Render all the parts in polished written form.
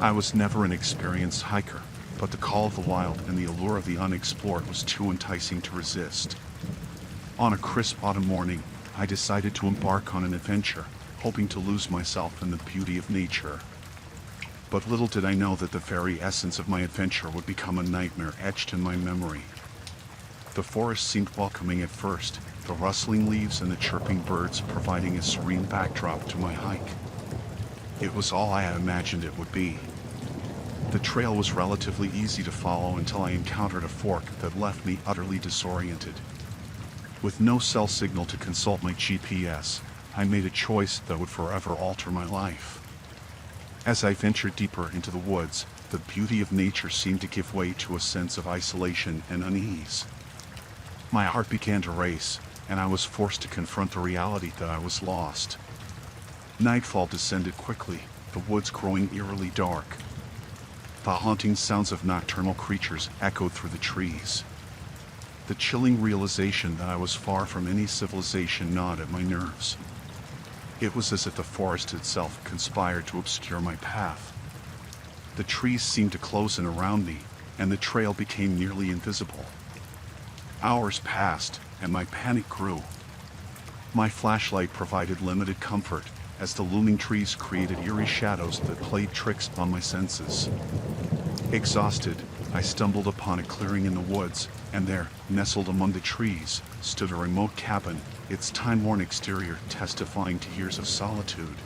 I was never an experienced hiker, but the call of the wild and the allure of the unexplored was too enticing to resist. On a crisp autumn morning, I decided to embark on an adventure, hoping to lose myself in the beauty of nature. But little did I know that the very essence of my adventure would become a nightmare etched in my memory. The forest seemed welcoming at first, the rustling leaves and the chirping birds providing a serene backdrop to my hike. It was all I had imagined it would be. The trail was relatively easy to follow until I encountered a fork that left me utterly disoriented. With no cell signal to consult my GPS, I made a choice that would forever alter my life. As I ventured deeper into the woods, the beauty of nature seemed to give way to a sense of isolation and unease. My heart began to race, and I was forced to confront the reality that I was lost. Nightfall descended quickly, the woods growing eerily dark. The haunting sounds of nocturnal creatures echoed through the trees. The chilling realization that I was far from any civilization gnawed at my nerves. It was as if the forest itself conspired to obscure my path. The trees seemed to close in around me, and the trail became nearly invisible. Hours passed, and my panic grew. My flashlight provided limited comfort, as the looming trees created eerie shadows that played tricks on my senses. Exhausted, I stumbled upon a clearing in the woods, and there, nestled among the trees, stood a remote cabin, its time-worn exterior testifying to years of solitude.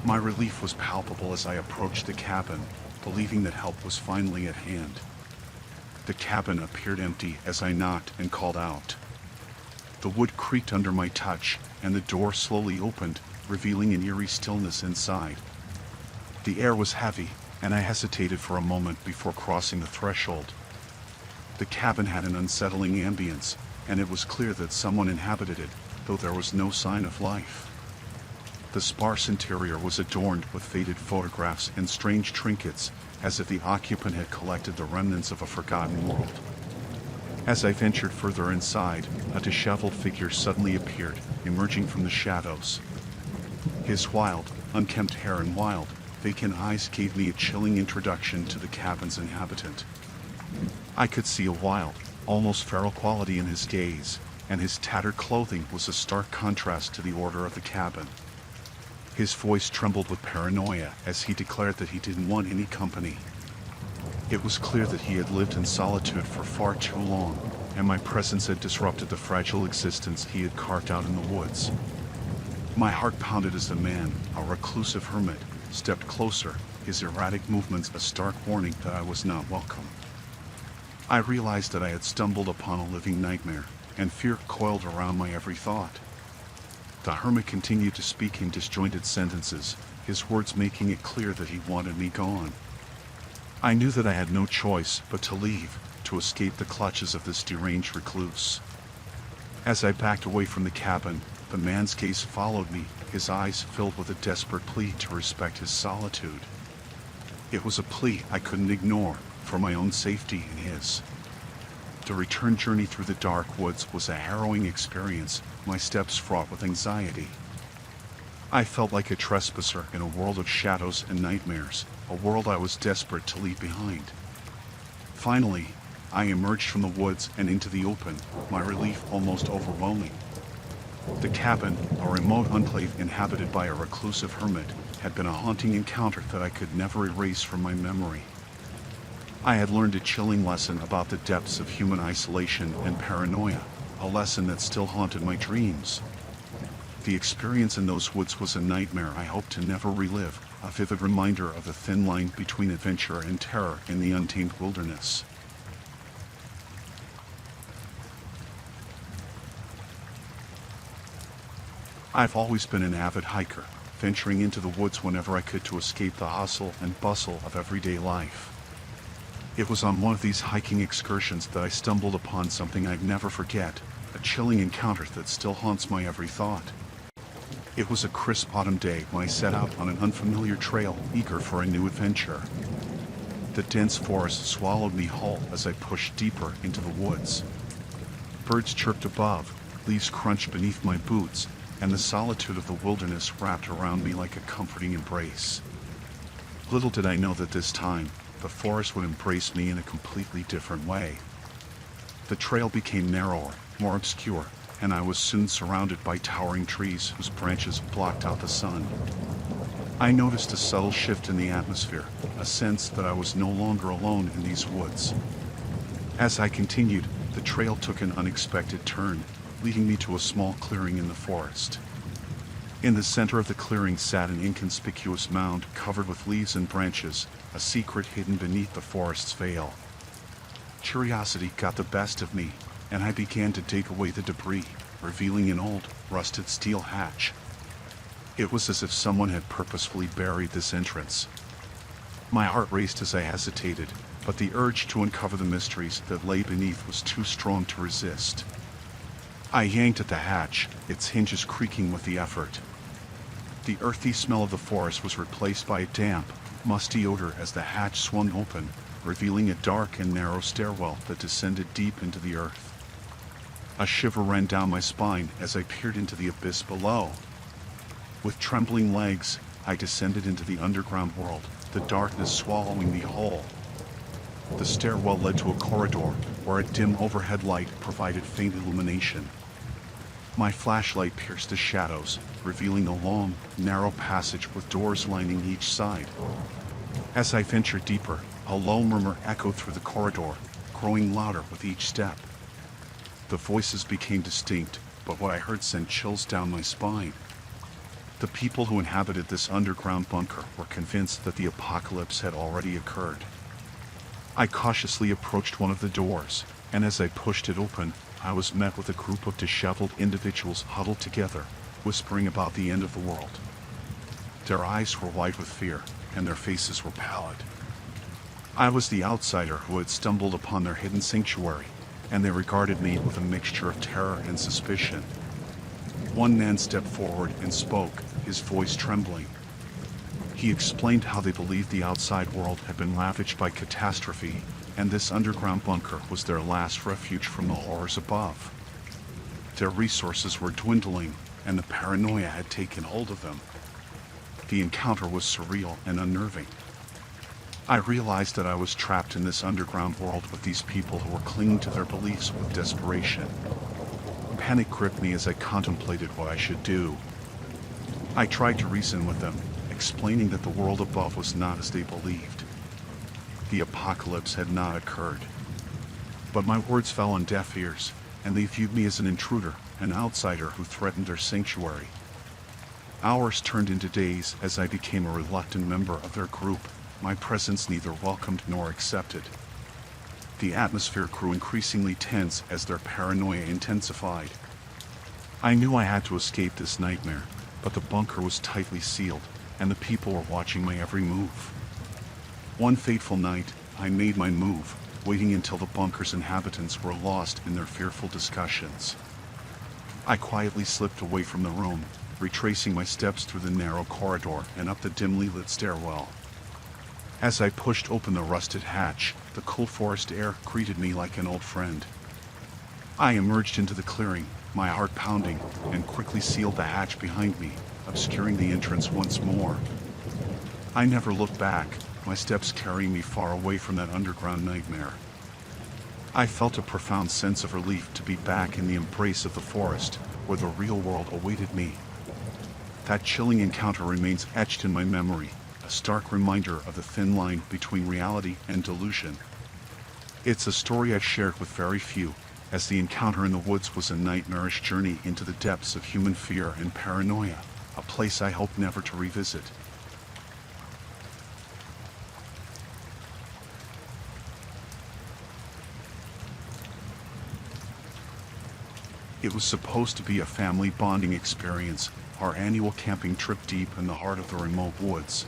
My relief was palpable as I approached the cabin, believing that help was finally at hand. The cabin appeared empty as I knocked and called out. The wood creaked under my touch, and the door slowly opened, revealing an eerie stillness inside. The air was heavy, and I hesitated for a moment before crossing the threshold. The cabin had an unsettling ambience, and it was clear that someone inhabited it, though there was no sign of life. The sparse interior was adorned with faded photographs and strange trinkets, as if the occupant had collected the remnants of a forgotten world. As I ventured further inside, a disheveled figure suddenly appeared, emerging from the shadows. His wild, unkempt hair and wild, vacant eyes gave me a chilling introduction to the cabin's inhabitant. I could see a wild, almost feral quality in his gaze, and his tattered clothing was a stark contrast to the order of the cabin. His voice trembled with paranoia as he declared that he didn't want any company. It was clear that he had lived in solitude for far too long, and my presence had disrupted the fragile existence he had carved out in the woods. My heart pounded as the man, a reclusive hermit, stepped closer, his erratic movements a stark warning that I was not welcome. I realized that I had stumbled upon a living nightmare, and fear coiled around my every thought. The hermit continued to speak in disjointed sentences, his words making it clear that he wanted me gone. I knew that I had no choice but to leave, to escape the clutches of this deranged recluse. As I backed away from the cabin, the man's gaze followed me, his eyes filled with a desperate plea to respect his solitude. It was a plea I couldn't ignore, for my own safety and his. The return journey through the dark woods was a harrowing experience, my steps fraught with anxiety. I felt like a trespasser in a world of shadows and nightmares, a world I was desperate to leave behind. Finally, I emerged from the woods and into the open, my relief almost overwhelming. The cabin, a remote enclave inhabited by a reclusive hermit, had been a haunting encounter that I could never erase from my memory. I had learned a chilling lesson about the depths of human isolation and paranoia, a lesson that still haunted my dreams. The experience in those woods was a nightmare I hoped to never relive, a vivid reminder of the thin line between adventure and terror in the untamed wilderness. I've always been an avid hiker, venturing into the woods whenever I could to escape the hustle and bustle of everyday life. It was on one of these hiking excursions that I stumbled upon something I'd never forget, a chilling encounter that still haunts my every thought. It was a crisp autumn day when I set out on an unfamiliar trail, eager for a new adventure. The dense forest swallowed me whole as I pushed deeper into the woods. Birds chirped above, leaves crunched beneath my boots, and the solitude of the wilderness wrapped around me like a comforting embrace. Little did I know that this time, the forest would embrace me in a completely different way. The trail became narrower, more obscure, and I was soon surrounded by towering trees whose branches blocked out the sun. I noticed a subtle shift in the atmosphere, a sense that I was no longer alone in these woods. As I continued, the trail took an unexpected turn, leading me to a small clearing in the forest. In the center of the clearing sat an inconspicuous mound covered with leaves and branches, a secret hidden beneath the forest's veil. Curiosity got the best of me, and I began to dig away the debris, revealing an old, rusted steel hatch. It was as if someone had purposefully buried this entrance. My heart raced as I hesitated, but the urge to uncover the mysteries that lay beneath was too strong to resist. I yanked at the hatch, its hinges creaking with the effort. The earthy smell of the forest was replaced by a damp, musty odor as the hatch swung open, revealing a dark and narrow stairwell that descended deep into the earth. A shiver ran down my spine as I peered into the abyss below. With trembling legs, I descended into the underground world, the darkness swallowing me whole. The stairwell led to a corridor where a dim overhead light provided faint illumination. My flashlight pierced the shadows, revealing a long, narrow passage with doors lining each side. As I ventured deeper, a low murmur echoed through the corridor, growing louder with each step. The voices became distinct, but what I heard sent chills down my spine. The people who inhabited this underground bunker were convinced that the apocalypse had already occurred. I cautiously approached one of the doors, and as I pushed it open, I was met with a group of disheveled individuals huddled together, whispering about the end of the world. Their eyes were wide with fear, and their faces were pallid. I was the outsider who had stumbled upon their hidden sanctuary, and they regarded me with a mixture of terror and suspicion. One man stepped forward and spoke, his voice trembling. He explained how they believed the outside world had been ravaged by catastrophe, and this underground bunker was their last refuge from the horrors above. Their resources were dwindling, and the paranoia had taken hold of them. The encounter was surreal and unnerving. I realized that I was trapped in this underground world with these people who were clinging to their beliefs with desperation. Panic gripped me as I contemplated what I should do. I tried to reason with them, explaining that the world above was not as they believed. The apocalypse had not occurred. But my words fell on deaf ears, and they viewed me as an intruder, an outsider who threatened their sanctuary. Hours turned into days as I became a reluctant member of their group, my presence neither welcomed nor accepted. The atmosphere grew increasingly tense as their paranoia intensified. I knew I had to escape this nightmare, but the bunker was tightly sealed, and the people were watching my every move. One fateful night, I made my move, waiting until the bunker's inhabitants were lost in their fearful discussions. I quietly slipped away from the room, retracing my steps through the narrow corridor and up the dimly lit stairwell. As I pushed open the rusted hatch, the cool forest air greeted me like an old friend. I emerged into the clearing, my heart pounding, and quickly sealed the hatch behind me, obscuring the entrance once more. I never looked back, my steps carrying me far away from that underground nightmare. I felt a profound sense of relief to be back in the embrace of the forest, where the real world awaited me. That chilling encounter remains etched in my memory, a stark reminder of the thin line between reality and delusion. It's a story I've shared with very few, as the encounter in the woods was a nightmarish journey into the depths of human fear and paranoia, a place I hope never to revisit. It was supposed to be a family bonding experience, our annual camping trip deep in the heart of the remote woods.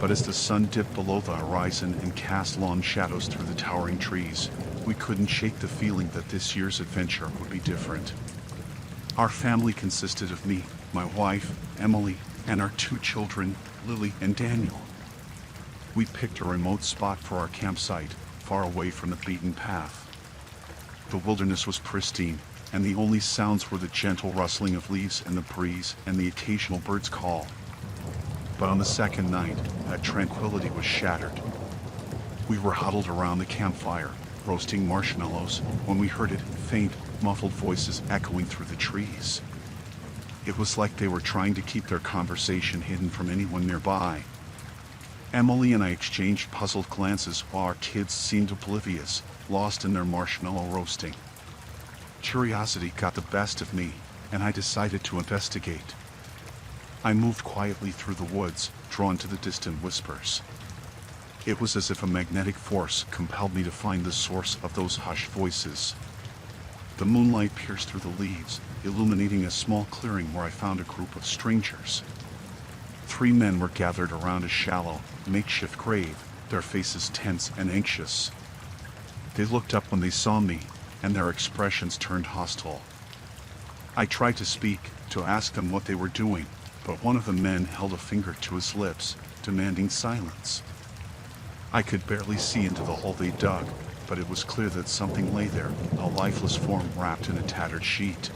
But as the sun dipped below the horizon and cast long shadows through the towering trees, we couldn't shake the feeling that this year's adventure would be different. Our family consisted of me, my wife, Emily, and our 2 children, Lily and Daniel. We picked a remote spot for our campsite, far away from the beaten path. The wilderness was pristine, and the only sounds were the gentle rustling of leaves in the breeze and the occasional bird's call. But on the second night, that tranquility was shattered. We were huddled around the campfire, roasting marshmallows, when we heard faint, muffled voices echoing through the trees. It was like they were trying to keep their conversation hidden from anyone nearby. Emily and I exchanged puzzled glances while our kids seemed oblivious, lost in their marshmallow roasting. Curiosity got the best of me, and I decided to investigate. I moved quietly through the woods, drawn to the distant whispers. It was as if a magnetic force compelled me to find the source of those hushed voices. The moonlight pierced through the leaves, illuminating a small clearing where I found a group of strangers. 3 men were gathered around a shallow, makeshift grave, their faces tense and anxious. They looked up when they saw me, and their expressions turned hostile. I tried to speak, to ask them what they were doing, but one of the men held a finger to his lips, demanding silence. I could barely see into the hole they dug, but it was clear that something lay there, a lifeless form wrapped in a tattered sheet.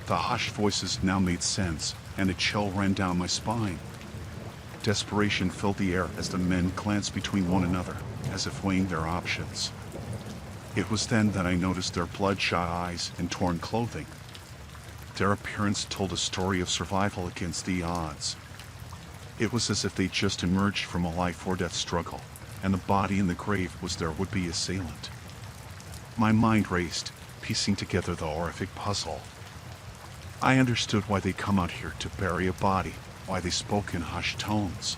The hushed voices now made sense, and a chill ran down my spine. Desperation filled the air as the men glanced between one another, as if weighing their options. It was then that I noticed their bloodshot eyes and torn clothing. Their appearance told a story of survival against the odds. It was as if they'd just emerged from a life-or-death struggle, and the body in the grave was their would-be assailant. My mind raced, piecing together the horrific puzzle. I understood why they'd come out here to bury a body, why they spoke in hushed tones.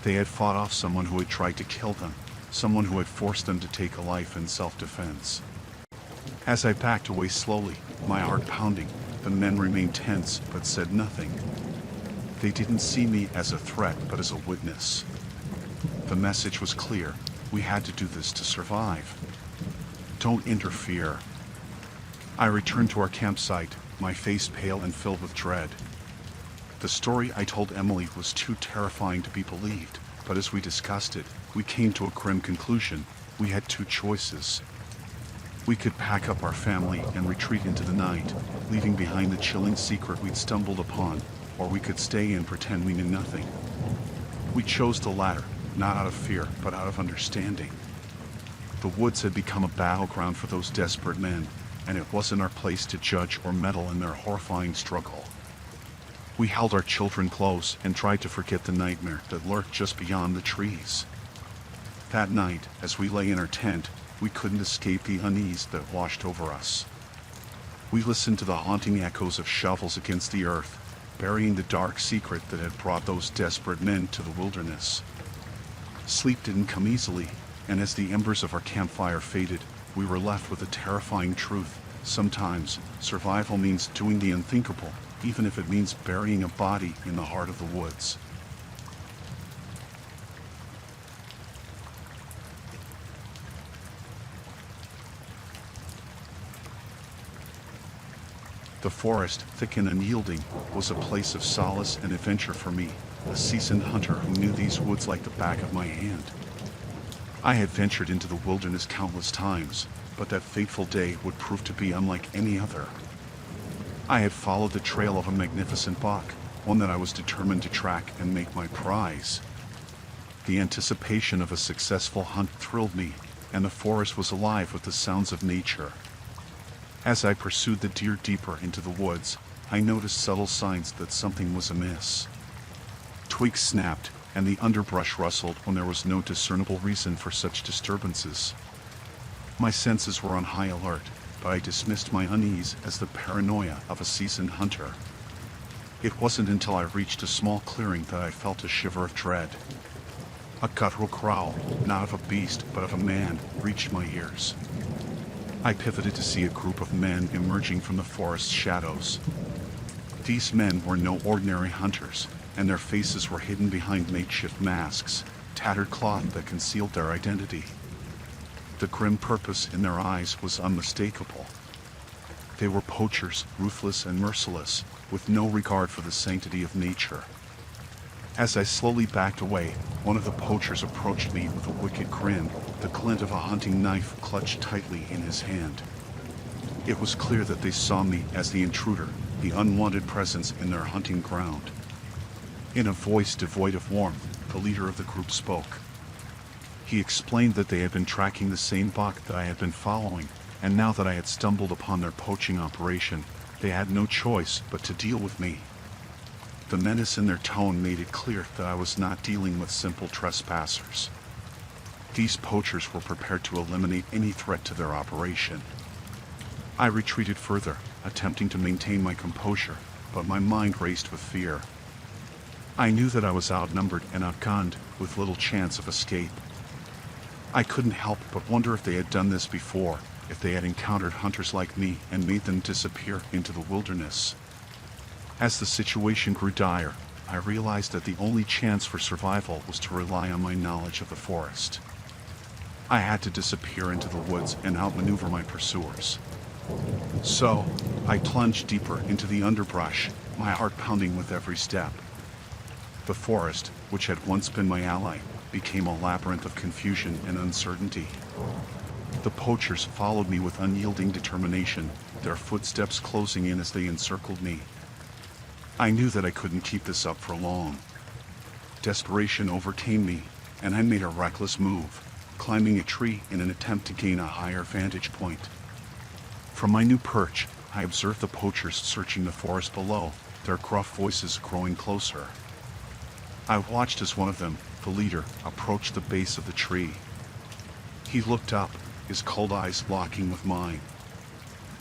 They had fought off someone who had tried to kill them, someone who had forced them to take a life in self-defense. As I backed away slowly, my heart pounding, the men remained tense but said nothing. They didn't see me as a threat but as a witness. The message was clear: we had to do this to survive. Don't interfere. I returned to our campsite, my face pale and filled with dread. The story I told Emily was too terrifying to be believed, but as we discussed it, we came to a grim conclusion. We had 2 choices. We could pack up our family and retreat into the night, leaving behind the chilling secret we'd stumbled upon, or we could stay and pretend we knew nothing. We chose the latter, not out of fear, but out of understanding. The woods had become a battleground for those desperate men, and it wasn't our place to judge or meddle in their horrifying struggle. We held our children close and tried to forget the nightmare that lurked just beyond the trees. That night, as we lay in our tent, we couldn't escape the unease that washed over us. We listened to the haunting echoes of shovels against the earth, burying the dark secret that had brought those desperate men to the wilderness. Sleep didn't come easily, and as the embers of our campfire faded, we were left with a terrifying truth. Sometimes, survival means doing the unthinkable, even if it means burying a body in the heart of the woods. The forest, thick and unyielding, was a place of solace and adventure for me, a seasoned hunter who knew these woods like the back of my hand. I had ventured into the wilderness countless times, but that fateful day would prove to be unlike any other. I had followed the trail of a magnificent buck, one that I was determined to track and make my prize. The anticipation of a successful hunt thrilled me, and the forest was alive with the sounds of nature. As I pursued the deer deeper into the woods, I noticed subtle signs that something was amiss. Twigs snapped, and the underbrush rustled when there was no discernible reason for such disturbances. My senses were on high alert, but I dismissed my unease as the paranoia of a seasoned hunter. It wasn't until I reached a small clearing that I felt a shiver of dread. A guttural growl, not of a beast but of a man, reached my ears. I pivoted to see a group of men emerging from the forest's shadows. These men were no ordinary hunters, and their faces were hidden behind makeshift masks, tattered cloth that concealed their identity. The grim purpose in their eyes was unmistakable. They were poachers, ruthless and merciless, with no regard for the sanctity of nature. As I slowly backed away, one of the poachers approached me with a wicked grin, the glint of a hunting knife clutched tightly in his hand. It was clear that they saw me as the intruder, the unwanted presence in their hunting ground. In a voice devoid of warmth, the leader of the group spoke. He explained that they had been tracking the same buck that I had been following, and now that I had stumbled upon their poaching operation, they had no choice but to deal with me. The menace in their tone made it clear that I was not dealing with simple trespassers. These poachers were prepared to eliminate any threat to their operation. I retreated further, attempting to maintain my composure, but my mind raced with fear. I knew that I was outnumbered and outgunned, with little chance of escape. I couldn't help but wonder if they had done this before, if they had encountered hunters like me and made them disappear into the wilderness. As the situation grew dire, I realized that the only chance for survival was to rely on my knowledge of the forest. I had to disappear into the woods and outmaneuver my pursuers. So, I plunged deeper into the underbrush, my heart pounding with every step. The forest, which had once been my ally, became a labyrinth of confusion and uncertainty. The poachers followed me with unyielding determination, their footsteps closing in as they encircled me. I knew that I couldn't keep this up for long. Desperation overcame me, and I made a reckless move, climbing a tree in an attempt to gain a higher vantage point. From my new perch, I observed the poachers searching the forest below, their gruff voices growing closer. I watched as one of them, the leader, approached the base of the tree. He looked up, his cold eyes locking with mine.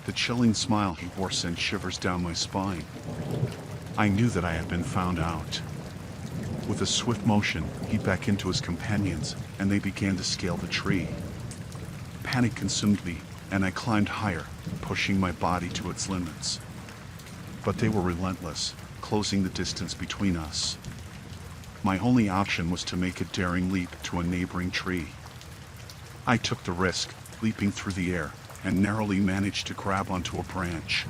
The chilling smile he wore sent shivers down my spine. I knew that I had been found out. With a swift motion, he beckoned to his companions, and they began to scale the tree. Panic consumed me, and I climbed higher, pushing my body to its limits. But they were relentless, closing the distance between us. My only option was to make a daring leap to a neighboring tree. I took the risk, leaping through the air, and narrowly managed to grab onto a branch.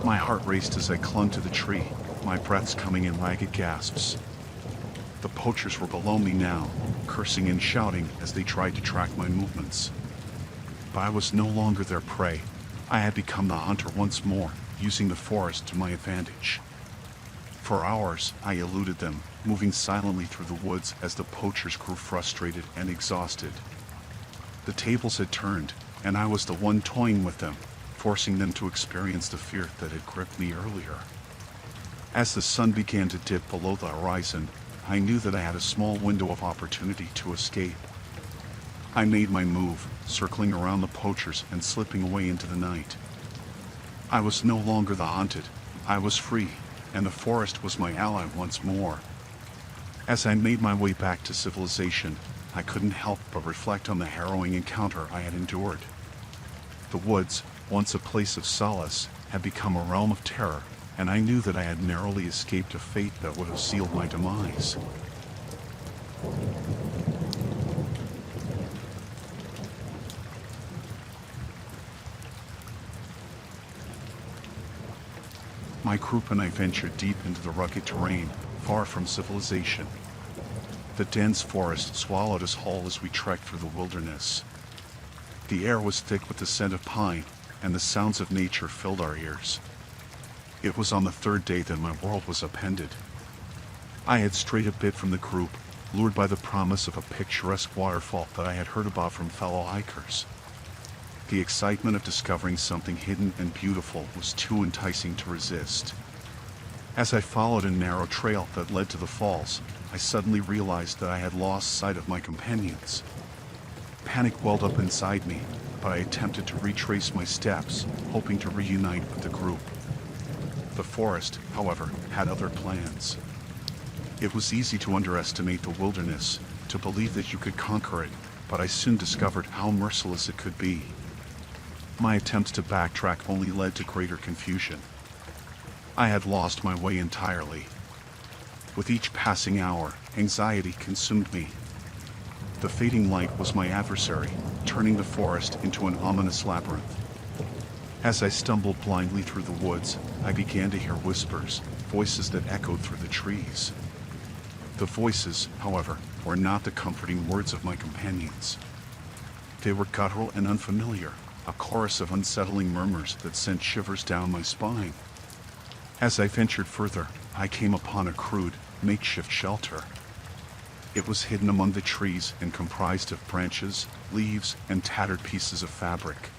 My heart raced as I clung to the tree, my breaths coming in ragged gasps. The poachers were below me now, cursing and shouting as they tried to track my movements. But I was no longer their prey. I had become the hunter once more, using the forest to my advantage. For hours, I eluded them, moving silently through the woods as the poachers grew frustrated and exhausted. The tables had turned, and I was the one toying with them, forcing them to experience the fear that had gripped me earlier. As the sun began to dip below the horizon, I knew that I had a small window of opportunity to escape. I made my move, circling around the poachers and slipping away into the night. I was no longer the hunted. I was free, and the forest was my ally once more. As I made my way back to civilization, I couldn't help but reflect on the harrowing encounter I had endured. The woods, once a place of solace, had become a realm of terror, and I knew that I had narrowly escaped a fate that would have sealed my demise. My group and I ventured deep into the rugged terrain, far from civilization. The dense forest swallowed us whole as we trekked through the wilderness. The air was thick with the scent of pine, and the sounds of nature filled our ears. It was on the third day that my world was upended. I had strayed a bit from the group, lured by the promise of a picturesque waterfall that I had heard about from fellow hikers. The excitement of discovering something hidden and beautiful was too enticing to resist. As I followed a narrow trail that led to the falls, I suddenly realized that I had lost sight of my companions. Panic welled up inside me, but I attempted to retrace my steps, hoping to reunite with the group. The forest, however, had other plans. It was easy to underestimate the wilderness, to believe that you could conquer it, but I soon discovered how merciless it could be. My attempts to backtrack only led to greater confusion. I had lost my way entirely. With each passing hour, anxiety consumed me. The fading light was my adversary, turning the forest into an ominous labyrinth. As I stumbled blindly through the woods, I began to hear whispers, voices that echoed through the trees. The voices, however, were not the comforting words of my companions. They were guttural and unfamiliar, a chorus of unsettling murmurs that sent shivers down my spine. As I ventured further, I came upon a crude, makeshift shelter. It was hidden among the trees and comprised of branches, leaves, and tattered pieces of fabric.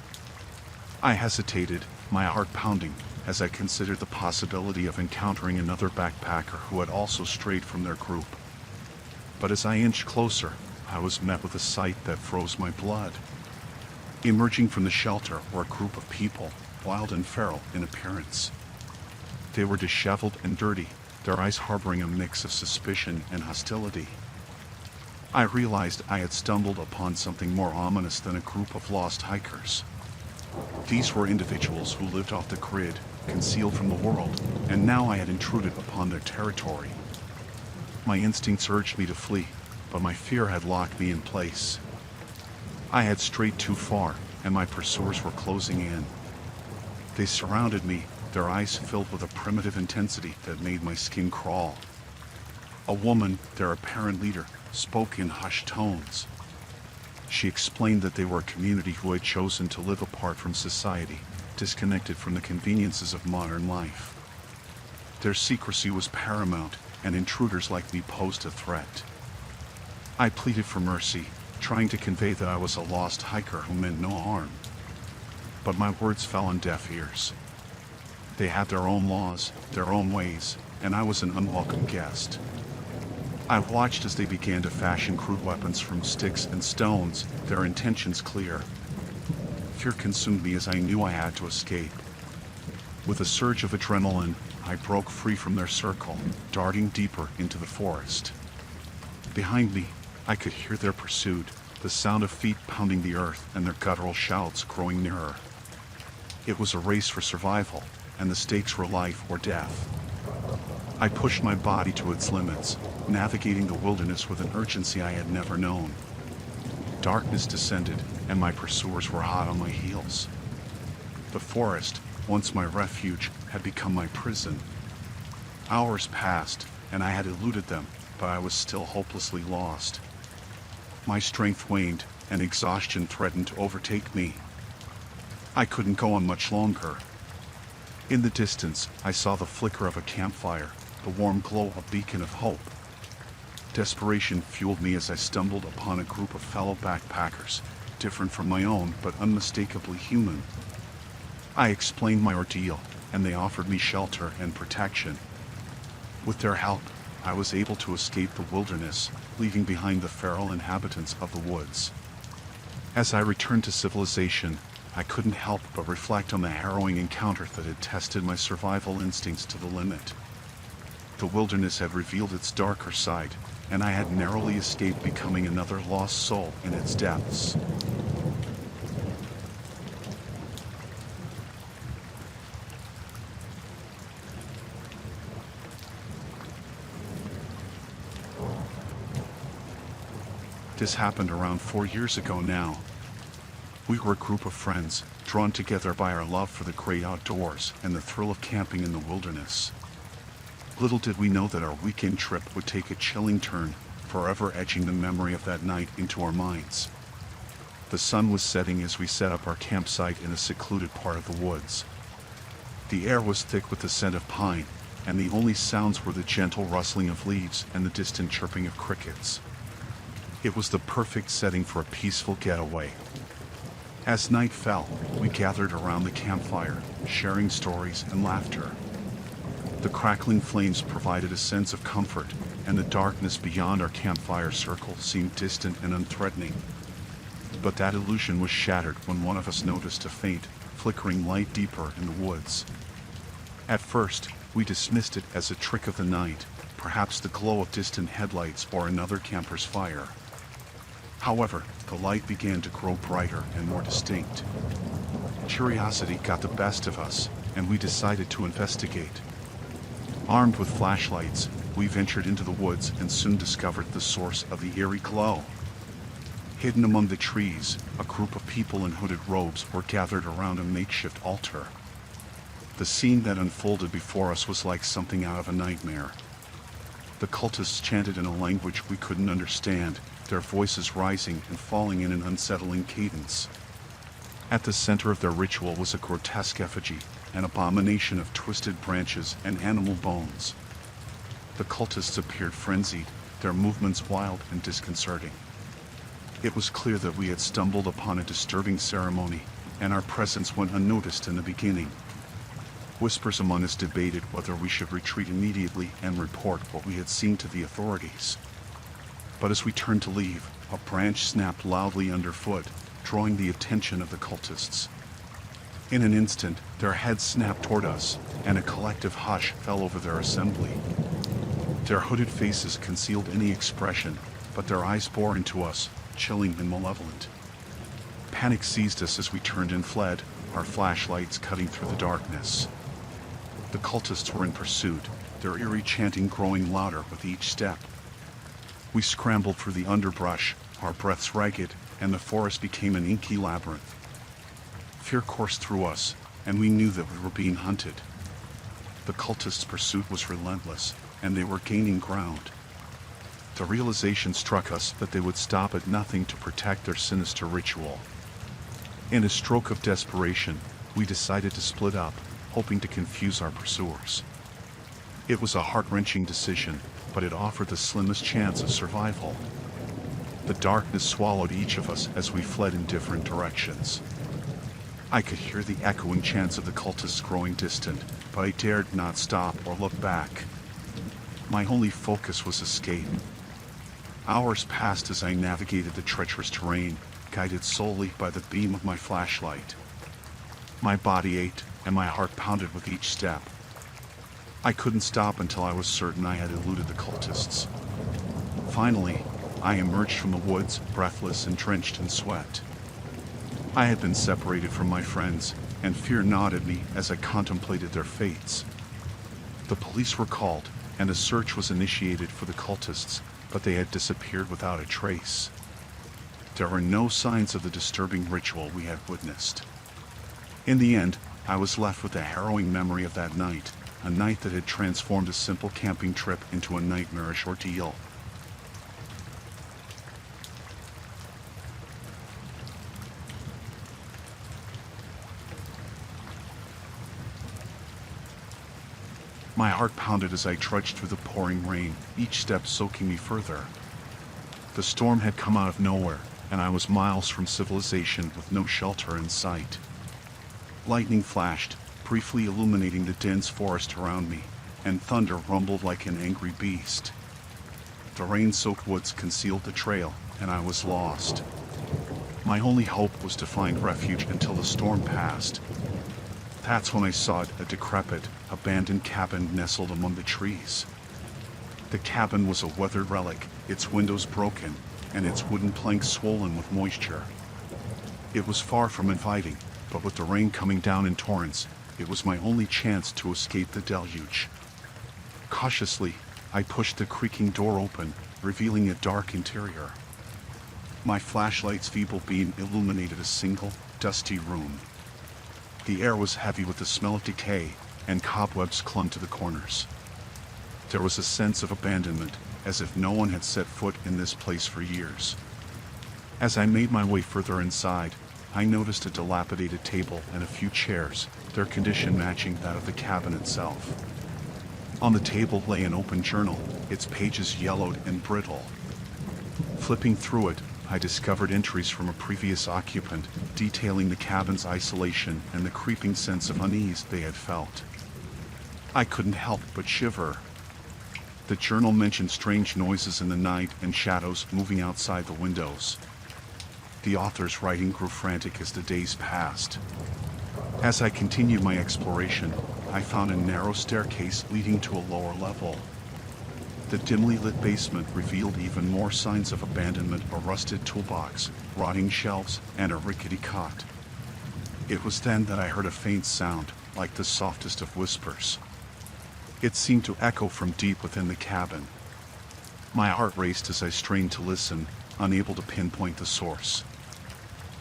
I hesitated, my heart pounding, as I considered the possibility of encountering another backpacker who had also strayed from their group. But as I inched closer, I was met with a sight that froze my blood. Emerging from the shelter were a group of people, wild and feral in appearance. They were disheveled and dirty, their eyes harboring a mix of suspicion and hostility. I realized I had stumbled upon something more ominous than a group of lost hikers. These were individuals who lived off the grid, concealed from the world, and now I had intruded upon their territory. My instincts urged me to flee, but my fear had locked me in place. I had strayed too far, and my pursuers were closing in. They surrounded me, their eyes filled with a primitive intensity that made my skin crawl. A woman, their apparent leader, spoke in hushed tones. She explained that they were a community who had chosen to live apart from society, disconnected from the conveniences of modern life. Their secrecy was paramount, and intruders like me posed a threat. I pleaded for mercy, trying to convey that I was a lost hiker who meant no harm. But my words fell on deaf ears. They had their own laws, their own ways, and I was an unwelcome guest. I watched as they began to fashion crude weapons from sticks and stones, their intentions clear. Fear consumed me as I knew I had to escape. With a surge of adrenaline, I broke free from their circle, darting deeper into the forest. Behind me, I could hear their pursuit, the sound of feet pounding the earth and their guttural shouts growing nearer. It was a race for survival, and the stakes were life or death. I pushed my body to its limits, navigating the wilderness with an urgency I had never known. Darkness descended, and my pursuers were hot on my heels. The forest, once my refuge, had become my prison. Hours passed, and I had eluded them, but I was still hopelessly lost. My strength waned, and exhaustion threatened to overtake me. I couldn't go on much longer. In the distance, I saw the flicker of a campfire, the warm glow a beacon of hope. Desperation fueled me as I stumbled upon a group of fellow backpackers, different from my own but unmistakably human. I explained my ordeal, and they offered me shelter and protection. With their help, I was able to escape the wilderness, leaving behind the feral inhabitants of the woods. As I returned to civilization, I couldn't help but reflect on the harrowing encounter that had tested my survival instincts to the limit. The wilderness had revealed its darker side, and I had narrowly escaped becoming another lost soul in its depths. This happened around 4 years ago now. We were a group of friends, drawn together by our love for the great outdoors and the thrill of camping in the wilderness. Little did we know that our weekend trip would take a chilling turn, forever etching the memory of that night into our minds. The sun was setting as we set up our campsite in a secluded part of the woods. The air was thick with the scent of pine, and the only sounds were the gentle rustling of leaves and the distant chirping of crickets. It was the perfect setting for a peaceful getaway. As night fell, we gathered around the campfire, sharing stories and laughter. The crackling flames provided a sense of comfort, and the darkness beyond our campfire circle seemed distant and unthreatening. But that illusion was shattered when one of us noticed a faint, flickering light deeper in the woods. At first, we dismissed it as a trick of the night, perhaps the glow of distant headlights or another camper's fire. However, the light began to grow brighter and more distinct. Curiosity got the best of us, and we decided to investigate. Armed with flashlights, we ventured into the woods and soon discovered the source of the eerie glow. Hidden among the trees, a group of people in hooded robes were gathered around a makeshift altar. The scene that unfolded before us was like something out of a nightmare. The cultists chanted in a language we couldn't understand, their voices rising and falling in an unsettling cadence. At the center of their ritual was a grotesque effigy, an abomination of twisted branches and animal bones. The cultists appeared frenzied, their movements wild and disconcerting. It was clear that we had stumbled upon a disturbing ceremony, and our presence went unnoticed in the beginning. Whispers among us debated whether we should retreat immediately and report what we had seen to the authorities. But as we turned to leave, a branch snapped loudly underfoot, drawing the attention of the cultists. In an instant, their heads snapped toward us, and a collective hush fell over their assembly. Their hooded faces concealed any expression, but their eyes bore into us, chilling and malevolent. Panic seized us as we turned and fled, our flashlights cutting through the darkness. The cultists were in pursuit, their eerie chanting growing louder with each step. We scrambled through the underbrush, our breaths ragged, and the forest became an inky labyrinth. Fear coursed through us, and we knew that we were being hunted. The cultists' pursuit was relentless, and they were gaining ground. The realization struck us that they would stop at nothing to protect their sinister ritual. In a stroke of desperation, we decided to split up, hoping to confuse our pursuers. It was a heart-wrenching decision, but it offered the slimmest chance of survival. The darkness swallowed each of us as we fled in different directions. I could hear the echoing chants of the cultists growing distant, but I dared not stop or look back. My only focus was escape. Hours passed as I navigated the treacherous terrain, guided solely by the beam of my flashlight. My body ached, and my heart pounded with each step. I couldn't stop until I was certain I had eluded the cultists. Finally, I emerged from the woods, breathless and drenched in sweat. I had been separated from my friends, and fear gnawed at me as I contemplated their fates. The police were called, and a search was initiated for the cultists, but they had disappeared without a trace. There were no signs of the disturbing ritual we had witnessed. In the end, I was left with a harrowing memory of that night, a night that had transformed a simple camping trip into a nightmarish ordeal. My heart pounded as I trudged through the pouring rain, each step soaking me further. The storm had come out of nowhere, and I was miles from civilization with no shelter in sight. Lightning flashed, briefly illuminating the dense forest around me, and thunder rumbled like an angry beast. The rain-soaked woods concealed the trail, and I was lost. My only hope was to find refuge until the storm passed. That's when I saw a decrepit, abandoned cabin nestled among the trees. The cabin was a weathered relic, its windows broken, and its wooden planks swollen with moisture. It was far from inviting, but with the rain coming down in torrents, it was my only chance to escape the deluge. Cautiously, I pushed the creaking door open, revealing a dark interior. My flashlight's feeble beam illuminated a single, dusty room. The air was heavy with the smell of decay, and cobwebs clung to the corners. There was a sense of abandonment, as if no one had set foot in this place for years. As I made my way further inside, I noticed a dilapidated table and a few chairs, their condition matching that of the cabin itself. On the table lay an open journal, its pages yellowed and brittle. Flipping through it, I discovered entries from a previous occupant, detailing the cabin's isolation and the creeping sense of unease they had felt. I couldn't help but shiver. The journal mentioned strange noises in the night and shadows moving outside the windows. The author's writing grew frantic as the days passed. As I continued my exploration, I found a narrow staircase leading to a lower level. The dimly lit basement revealed even more signs of abandonment: a rusted toolbox, rotting shelves, and a rickety cot. It was then that I heard a faint sound, like the softest of whispers. It seemed to echo from deep within the cabin. My heart raced as I strained to listen, unable to pinpoint the source.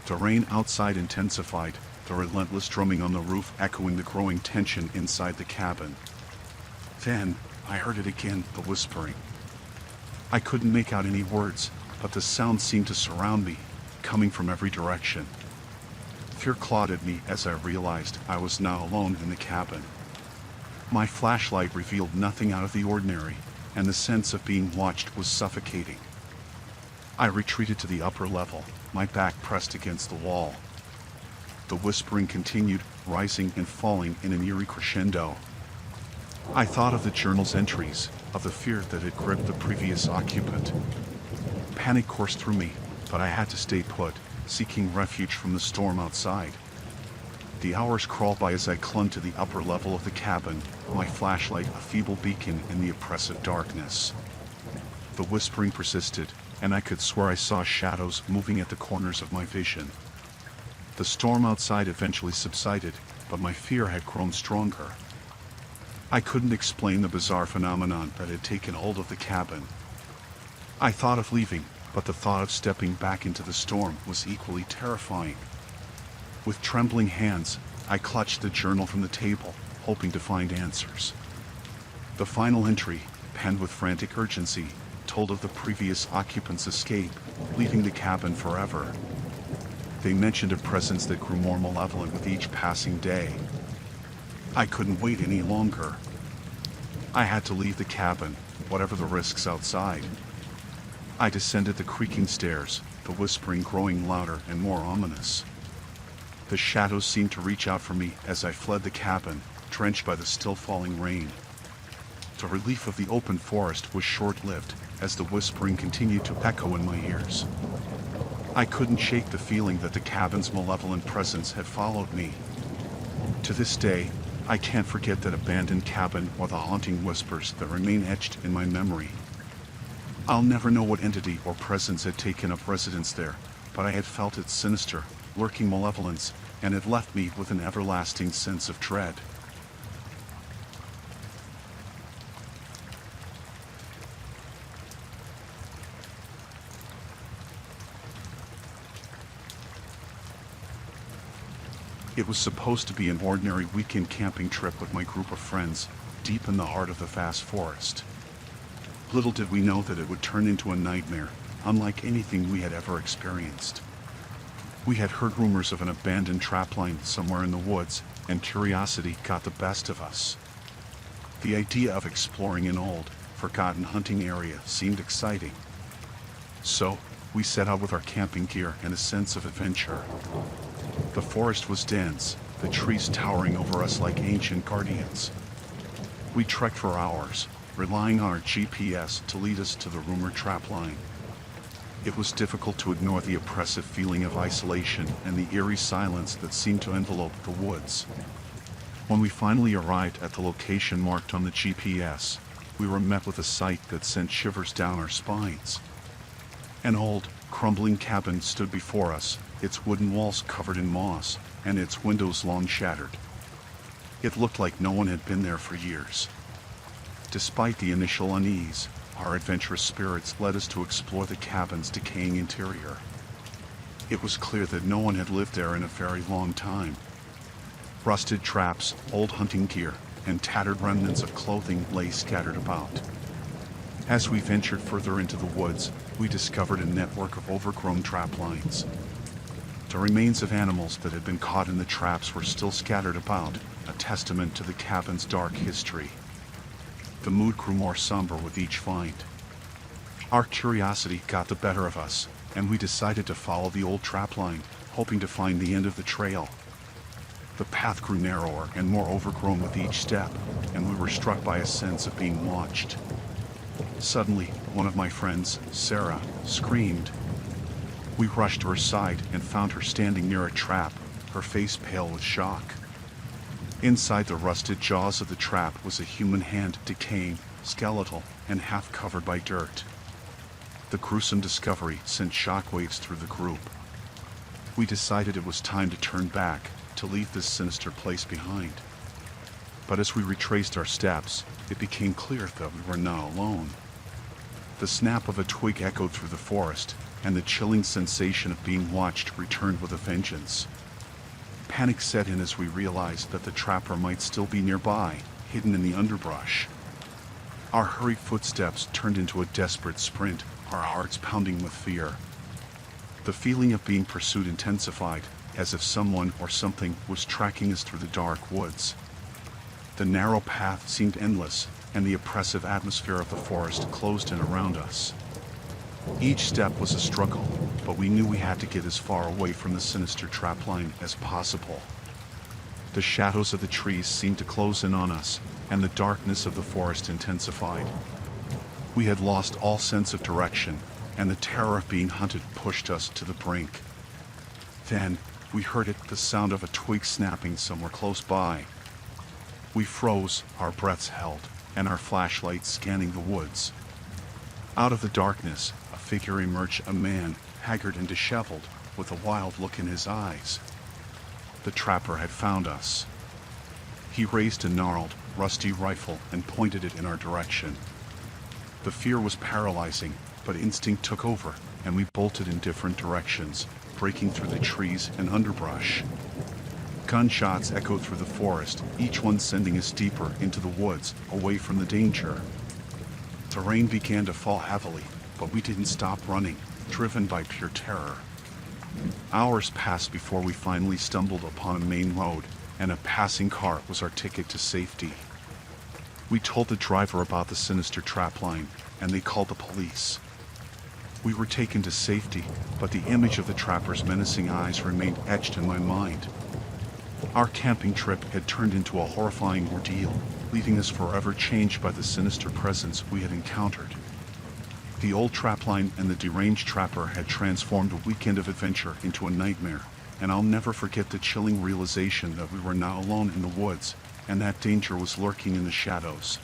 The rain outside intensified, the relentless drumming on the roof echoing the growing tension inside the cabin. Then, I heard it again, the whispering. I couldn't make out any words, but the sound seemed to surround me, coming from every direction. Fear clawed at me as I realized I was now alone in the cabin. My flashlight revealed nothing out of the ordinary, and the sense of being watched was suffocating. I retreated to the upper level, my back pressed against the wall. The whispering continued, rising and falling in an eerie crescendo. I thought of the journal's entries, of the fear that had gripped the previous occupant. Panic coursed through me, but I had to stay put, seeking refuge from the storm outside. The hours crawled by as I clung to the upper level of the cabin, my flashlight a feeble beacon in the oppressive darkness. The whispering persisted, and I could swear I saw shadows moving at the corners of my vision. The storm outside eventually subsided, but my fear had grown stronger. I couldn't explain the bizarre phenomenon that had taken hold of the cabin. I thought of leaving, but the thought of stepping back into the storm was equally terrifying. With trembling hands, I clutched the journal from the table, hoping to find answers. The final entry, penned with frantic urgency, told of the previous occupant's escape, leaving the cabin forever. They mentioned a presence that grew more malevolent with each passing day. I couldn't wait any longer. I had to leave the cabin, whatever the risks outside. I descended the creaking stairs, the whispering growing louder and more ominous. The shadows seemed to reach out for me as I fled the cabin, drenched by the still falling rain. The relief of the open forest was short-lived, as the whispering continued to echo in my ears. I couldn't shake the feeling that the cabin's malevolent presence had followed me. To this day, I can't forget that abandoned cabin or the haunting whispers that remain etched in my memory. I'll never know what entity or presence had taken up residence there, but I had felt its sinister, lurking malevolence, and it left me with an everlasting sense of dread. It was supposed to be an ordinary weekend camping trip with my group of friends, deep in the heart of the vast forest. Little did we know that it would turn into a nightmare, unlike anything we had ever experienced. We had heard rumors of an abandoned trapline somewhere in the woods, and curiosity got the best of us. The idea of exploring an old, forgotten hunting area seemed exciting. So, we set out with our camping gear and a sense of adventure. The forest was dense, the trees towering over us like ancient guardians. We trekked for hours, relying on our GPS to lead us to the rumored trapline. It was difficult to ignore the oppressive feeling of isolation and the eerie silence that seemed to envelope the woods. When we finally arrived at the location marked on the GPS, we were met with a sight that sent shivers down our spines. An old, crumbling cabin stood before us, its wooden walls covered in moss, and its windows long shattered. It looked like no one had been there for years. Despite the initial unease, our adventurous spirits led us to explore the cabin's decaying interior. It was clear that no one had lived there in a very long time. Rusted traps, old hunting gear, and tattered remnants of clothing lay scattered about. As we ventured further into the woods, we discovered a network of overgrown trap lines. The remains of animals that had been caught in the traps were still scattered about, a testament to the cabin's dark history. The mood grew more somber with each find. Our curiosity got the better of us, and we decided to follow the old trapline, hoping to find the end of the trail. The path grew narrower and more overgrown with each step, and we were struck by a sense of being watched. Suddenly, one of my friends, Sarah, screamed. We rushed to her side and found her standing near a trap, her face pale with shock. Inside the rusted jaws of the trap was a human hand, decaying, skeletal, and half covered by dirt. The gruesome discovery sent shockwaves through the group. We decided it was time to turn back, to leave this sinister place behind. But as we retraced our steps, it became clear that we were not alone. The snap of a twig echoed through the forest, and the chilling sensation of being watched returned with a vengeance. Panic set in as we realized that the trapper might still be nearby, hidden in the underbrush. Our hurried footsteps turned into a desperate sprint, our hearts pounding with fear. The feeling of being pursued intensified, as if someone or something was tracking us through the dark woods. The narrow path seemed endless, and the oppressive atmosphere of the forest closed in around us. Each step was a struggle, but we knew we had to get as far away from the sinister trapline as possible. The shadows of the trees seemed to close in on us, and the darkness of the forest intensified. We had lost all sense of direction, and the terror of being hunted pushed us to the brink. Then, we heard the sound of a twig snapping somewhere close by. We froze, our breaths held, and our flashlights scanning the woods. Out of the darkness, a figure emerged, a man, haggard and disheveled, with a wild look in his eyes. The trapper had found us. He raised a gnarled, rusty rifle and pointed it in our direction. The fear was paralyzing, but instinct took over, and we bolted in different directions, breaking through the trees and underbrush. Gunshots echoed through the forest, each one sending us deeper into the woods, away from the danger. The rain began to fall heavily, but we didn't stop running, driven by pure terror. Hours passed before we finally stumbled upon a main road, and a passing car was our ticket to safety. We told the driver about the sinister trapline, and they called the police. We were taken to safety, but the image of the trapper's menacing eyes remained etched in my mind. Our camping trip had turned into a horrifying ordeal, leaving us forever changed by the sinister presence we had encountered. The old trapline and the deranged trapper had transformed a weekend of adventure into a nightmare, and I'll never forget the chilling realization that we were now alone in the woods, and that danger was lurking in the shadows.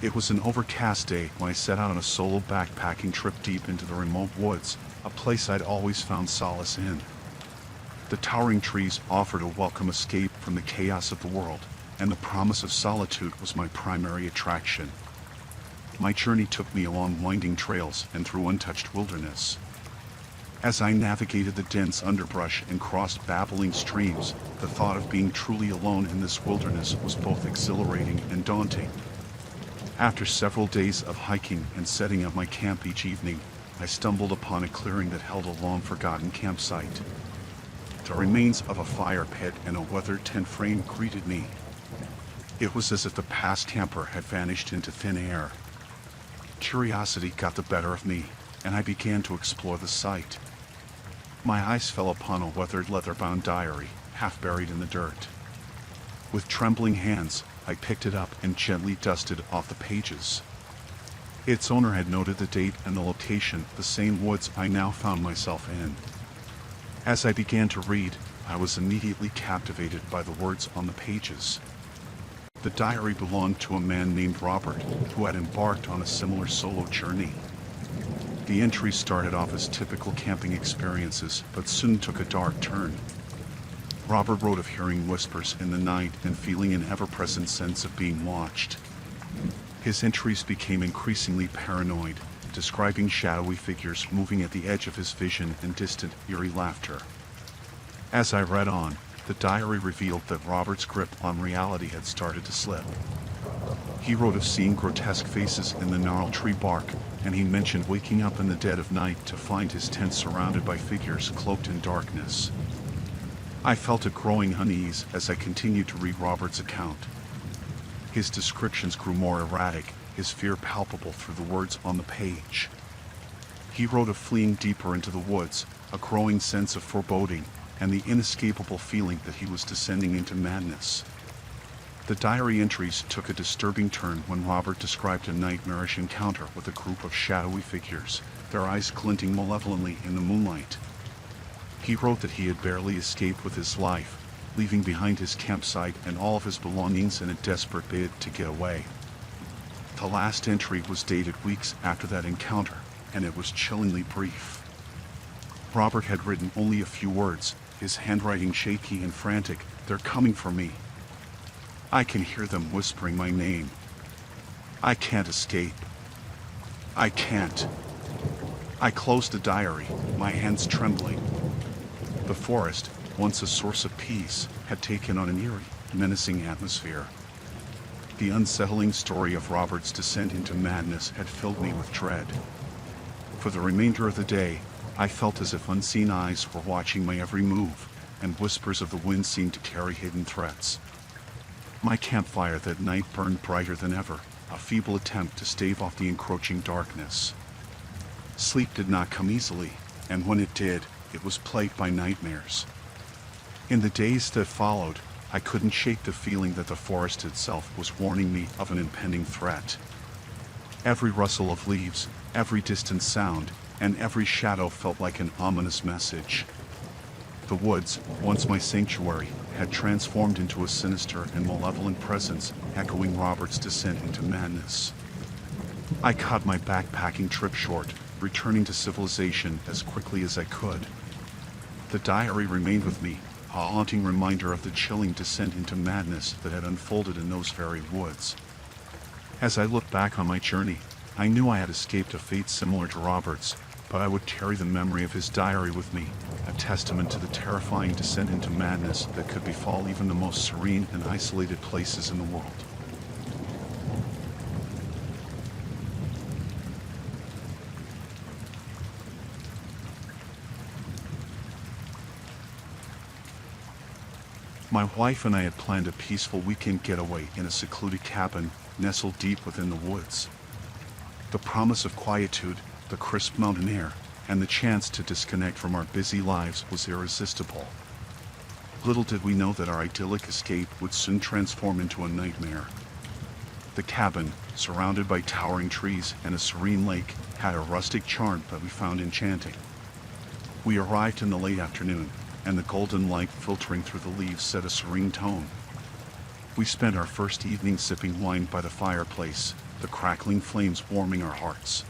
It was an overcast day when I set out on a solo backpacking trip deep into the remote woods, a place I'd always found solace in. The towering trees offered a welcome escape from the chaos of the world, and the promise of solitude was my primary attraction. My journey took me along winding trails and through untouched wilderness. As I navigated the dense underbrush and crossed babbling streams, the thought of being truly alone in this wilderness was both exhilarating and daunting. After several days of hiking and setting up my camp each evening, I stumbled upon a clearing that held a long-forgotten campsite. The remains of a fire pit and a weathered tent frame greeted me. It was as if the past camper had vanished into thin air. Curiosity got the better of me, and I began to explore the site. My eyes fell upon a weathered leather-bound diary, half buried in the dirt. With trembling hands, I picked it up and gently dusted off the pages. Its owner had noted the date and the location, the same woods I now found myself in. As I began to read, I was immediately captivated by the words on the pages. The diary belonged to a man named Robert, who had embarked on a similar solo journey. The entries started off as typical camping experiences, but soon took a dark turn. Robert wrote of hearing whispers in the night and feeling an ever-present sense of being watched. His entries became increasingly paranoid, describing shadowy figures moving at the edge of his vision and distant, eerie laughter. As I read on, the diary revealed that Robert's grip on reality had started to slip. He wrote of seeing grotesque faces in the gnarled tree bark, and he mentioned waking up in the dead of night to find his tent surrounded by figures cloaked in darkness. I felt a growing unease as I continued to read Robert's account. His descriptions grew more erratic, his fear palpable through the words on the page. He wrote of fleeing deeper into the woods, a growing sense of foreboding, and the inescapable feeling that he was descending into madness. The diary entries took a disturbing turn when Robert described a nightmarish encounter with a group of shadowy figures, their eyes glinting malevolently in the moonlight. He wrote that he had barely escaped with his life, leaving behind his campsite and all of his belongings in a desperate bid to get away. The last entry was dated weeks after that encounter, and it was chillingly brief. Robert had written only a few words, his handwriting shaky and frantic. "They're coming for me. I can hear them whispering my name. I can't escape. I can't." I closed the diary, my hands trembling. The forest, once a source of peace, had taken on an eerie, menacing atmosphere. The unsettling story of Robert's descent into madness had filled me with dread. For the remainder of the day, I felt as if unseen eyes were watching my every move, and whispers of the wind seemed to carry hidden threats. My campfire that night burned brighter than ever, a feeble attempt to stave off the encroaching darkness. Sleep did not come easily, and when it did, it was plagued by nightmares. In the days that followed, I couldn't shake the feeling that the forest itself was warning me of an impending threat. Every rustle of leaves, every distant sound, and every shadow felt like an ominous message. The woods, once my sanctuary, had transformed into a sinister and malevolent presence, echoing Robert's descent into madness. I cut my backpacking trip short, returning to civilization as quickly as I could. The diary remained with me, a haunting reminder of the chilling descent into madness that had unfolded in those very woods. As I looked back on my journey, I knew I had escaped a fate similar to Robert's, but I would carry the memory of his diary with me, a testament to the terrifying descent into madness that could befall even the most serene and isolated places in the world. My wife and I had planned a peaceful weekend getaway in a secluded cabin nestled deep within the woods. The promise of quietude, the crisp mountain air, and the chance to disconnect from our busy lives was irresistible. Little did we know that our idyllic escape would soon transform into a nightmare. The cabin, surrounded by towering trees and a serene lake, had a rustic charm that we found enchanting. We arrived in the late afternoon, and the golden light filtering through the leaves set a serene tone. We spent our first evening sipping wine by the fireplace, the crackling flames warming our hearts.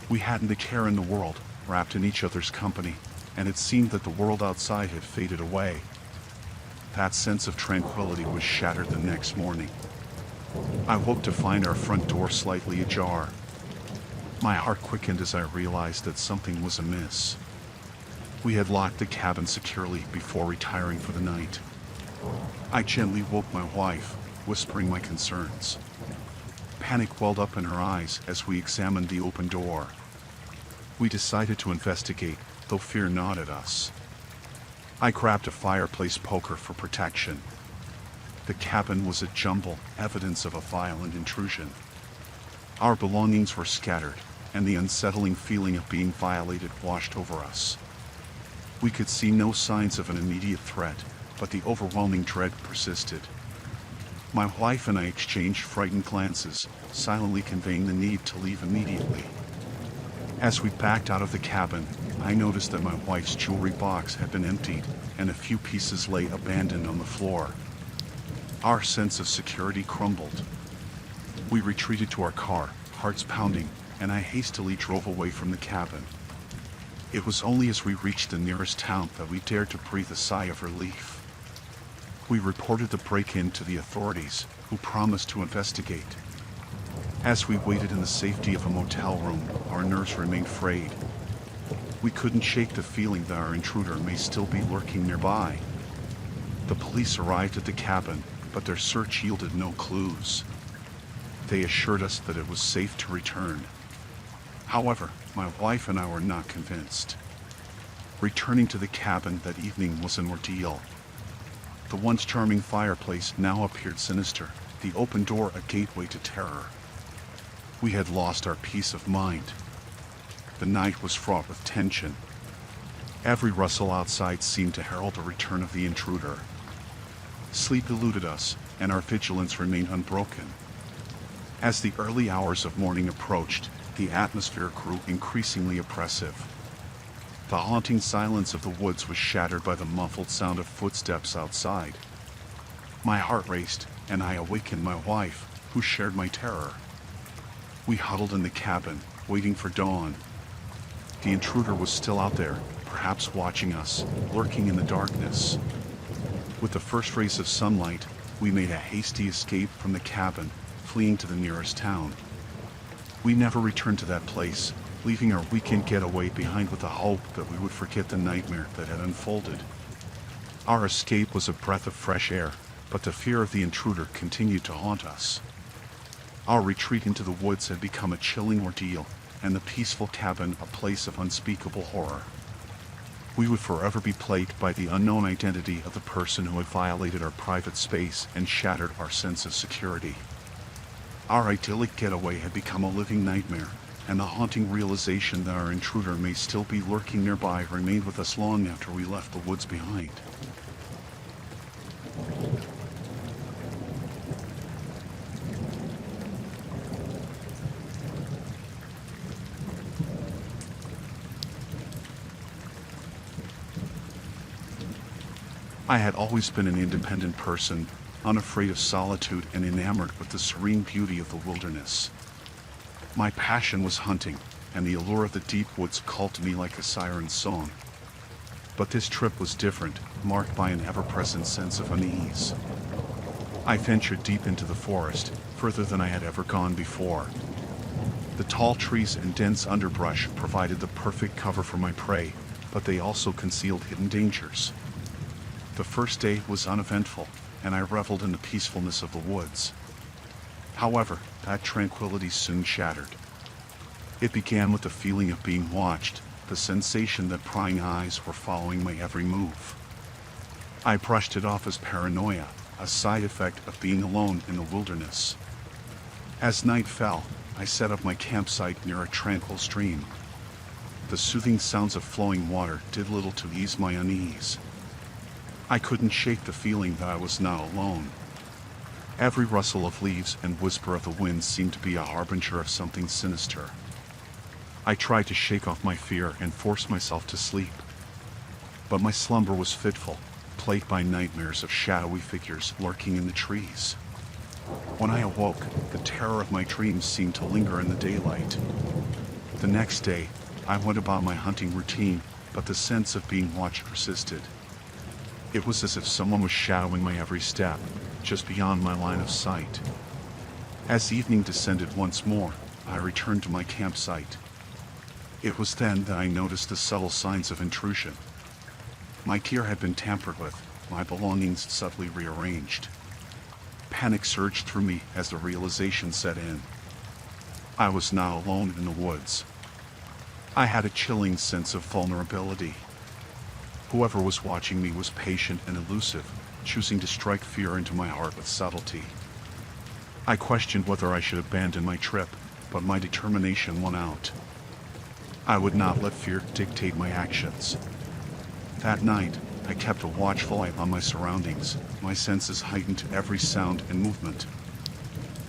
We hadn't a care in the world, wrapped in each other's company, and it seemed that the world outside had faded away. That sense of tranquility was shattered the next morning. I woke to find our front door slightly ajar. My heart quickened as I realized that something was amiss. We had locked the cabin securely before retiring for the night. I gently woke my wife, whispering my concerns. Panic welled up in her eyes as we examined the open door. We decided to investigate, though fear gnawed at us. I grabbed a fireplace poker for protection. The cabin was a jumble, evidence of a violent intrusion. Our belongings were scattered, and the unsettling feeling of being violated washed over us. We could see no signs of an immediate threat, but the overwhelming dread persisted. My wife and I exchanged frightened glances, silently conveying the need to leave immediately. As we backed out of the cabin, I noticed that my wife's jewelry box had been emptied, and a few pieces lay abandoned on the floor. Our sense of security crumbled. We retreated to our car, hearts pounding, and I hastily drove away from the cabin. It was only as we reached the nearest town that we dared to breathe a sigh of relief. We reported the break-in to the authorities, who promised to investigate. As we waited in the safety of a motel room, our nerves remained frayed. We couldn't shake the feeling that our intruder may still be lurking nearby. The police arrived at the cabin, but their search yielded no clues. They assured us that it was safe to return. However, my wife and I were not convinced. Returning to the cabin that evening was an ordeal. The once charming fireplace now appeared sinister, the open door a gateway to terror. We had lost our peace of mind. The night was fraught with tension. Every rustle outside seemed to herald the return of the intruder. Sleep eluded us, and our vigilance remained unbroken. As the early hours of morning approached, the atmosphere grew increasingly oppressive. The haunting silence of the woods was shattered by the muffled sound of footsteps outside. My heart raced, and I awakened my wife, who shared my terror. We huddled in the cabin, waiting for dawn. The intruder was still out there, perhaps watching us, lurking in the darkness. With the first rays of sunlight, we made a hasty escape from the cabin, fleeing to the nearest town. We never returned to that place, leaving our weekend getaway behind with the hope that we would forget the nightmare that had unfolded. Our escape was a breath of fresh air, but the fear of the intruder continued to haunt us. Our retreat into the woods had become a chilling ordeal, and the peaceful cabin a place of unspeakable horror. We would forever be plagued by the unknown identity of the person who had violated our private space and shattered our sense of security. Our idyllic getaway had become a living nightmare, and the haunting realization that our intruder may still be lurking nearby remained with us long after we left the woods behind. I had always been an independent person, unafraid of solitude and enamored with the serene beauty of the wilderness. My passion was hunting, and the allure of the deep woods called to me like a siren's song. But this trip was different, marked by an ever-present sense of unease. I ventured deep into the forest, further than I had ever gone before. The tall trees and dense underbrush provided the perfect cover for my prey, but they also concealed hidden dangers. The first day was uneventful, and I reveled in the peacefulness of the woods. However, that tranquility soon shattered. It began with the feeling of being watched, the sensation that prying eyes were following my every move. I brushed it off as paranoia, a side effect of being alone in the wilderness. As night fell, I set up my campsite near a tranquil stream. The soothing sounds of flowing water did little to ease my unease. I couldn't shake the feeling that I was not alone. Every rustle of leaves and whisper of the wind seemed to be a harbinger of something sinister. I tried to shake off my fear and force myself to sleep. But my slumber was fitful, plagued by nightmares of shadowy figures lurking in the trees. When I awoke, the terror of my dreams seemed to linger in the daylight. The next day, I went about my hunting routine, but the sense of being watched persisted. It was as if someone was shadowing my every step, just beyond my line of sight. As evening descended once more, I returned to my campsite. It was then that I noticed the subtle signs of intrusion. My gear had been tampered with, my belongings subtly rearranged. Panic surged through me as the realization set in. I was now alone in the woods. I had a chilling sense of vulnerability. Whoever was watching me was patient and elusive, choosing to strike fear into my heart with subtlety. I questioned whether I should abandon my trip, but my determination won out. I would not let fear dictate my actions. That night, I kept a watchful eye on my surroundings, my senses heightened to every sound and movement.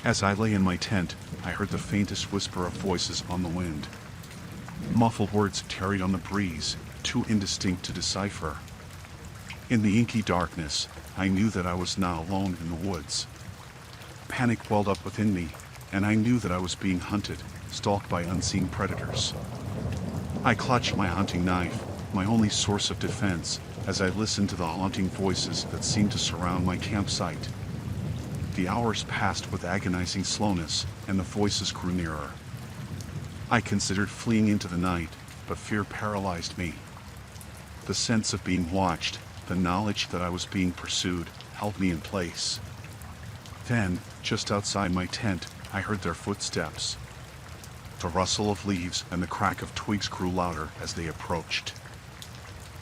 As I lay in my tent, I heard the faintest whisper of voices on the wind. Muffled words tarried on the breeze, too indistinct to decipher. In the inky darkness, I knew that I was now alone in the woods. Panic welled up within me, and I knew that I was being hunted, stalked by unseen predators. I clutched my hunting knife, my only source of defense, as I listened to the haunting voices that seemed to surround my campsite. The hours passed with agonizing slowness, and the voices grew nearer. I considered fleeing into the night, but fear paralyzed me. The sense of being watched, the knowledge that I was being pursued, held me in place. Then, just outside my tent, I heard their footsteps. The rustle of leaves and the crack of twigs grew louder as they approached.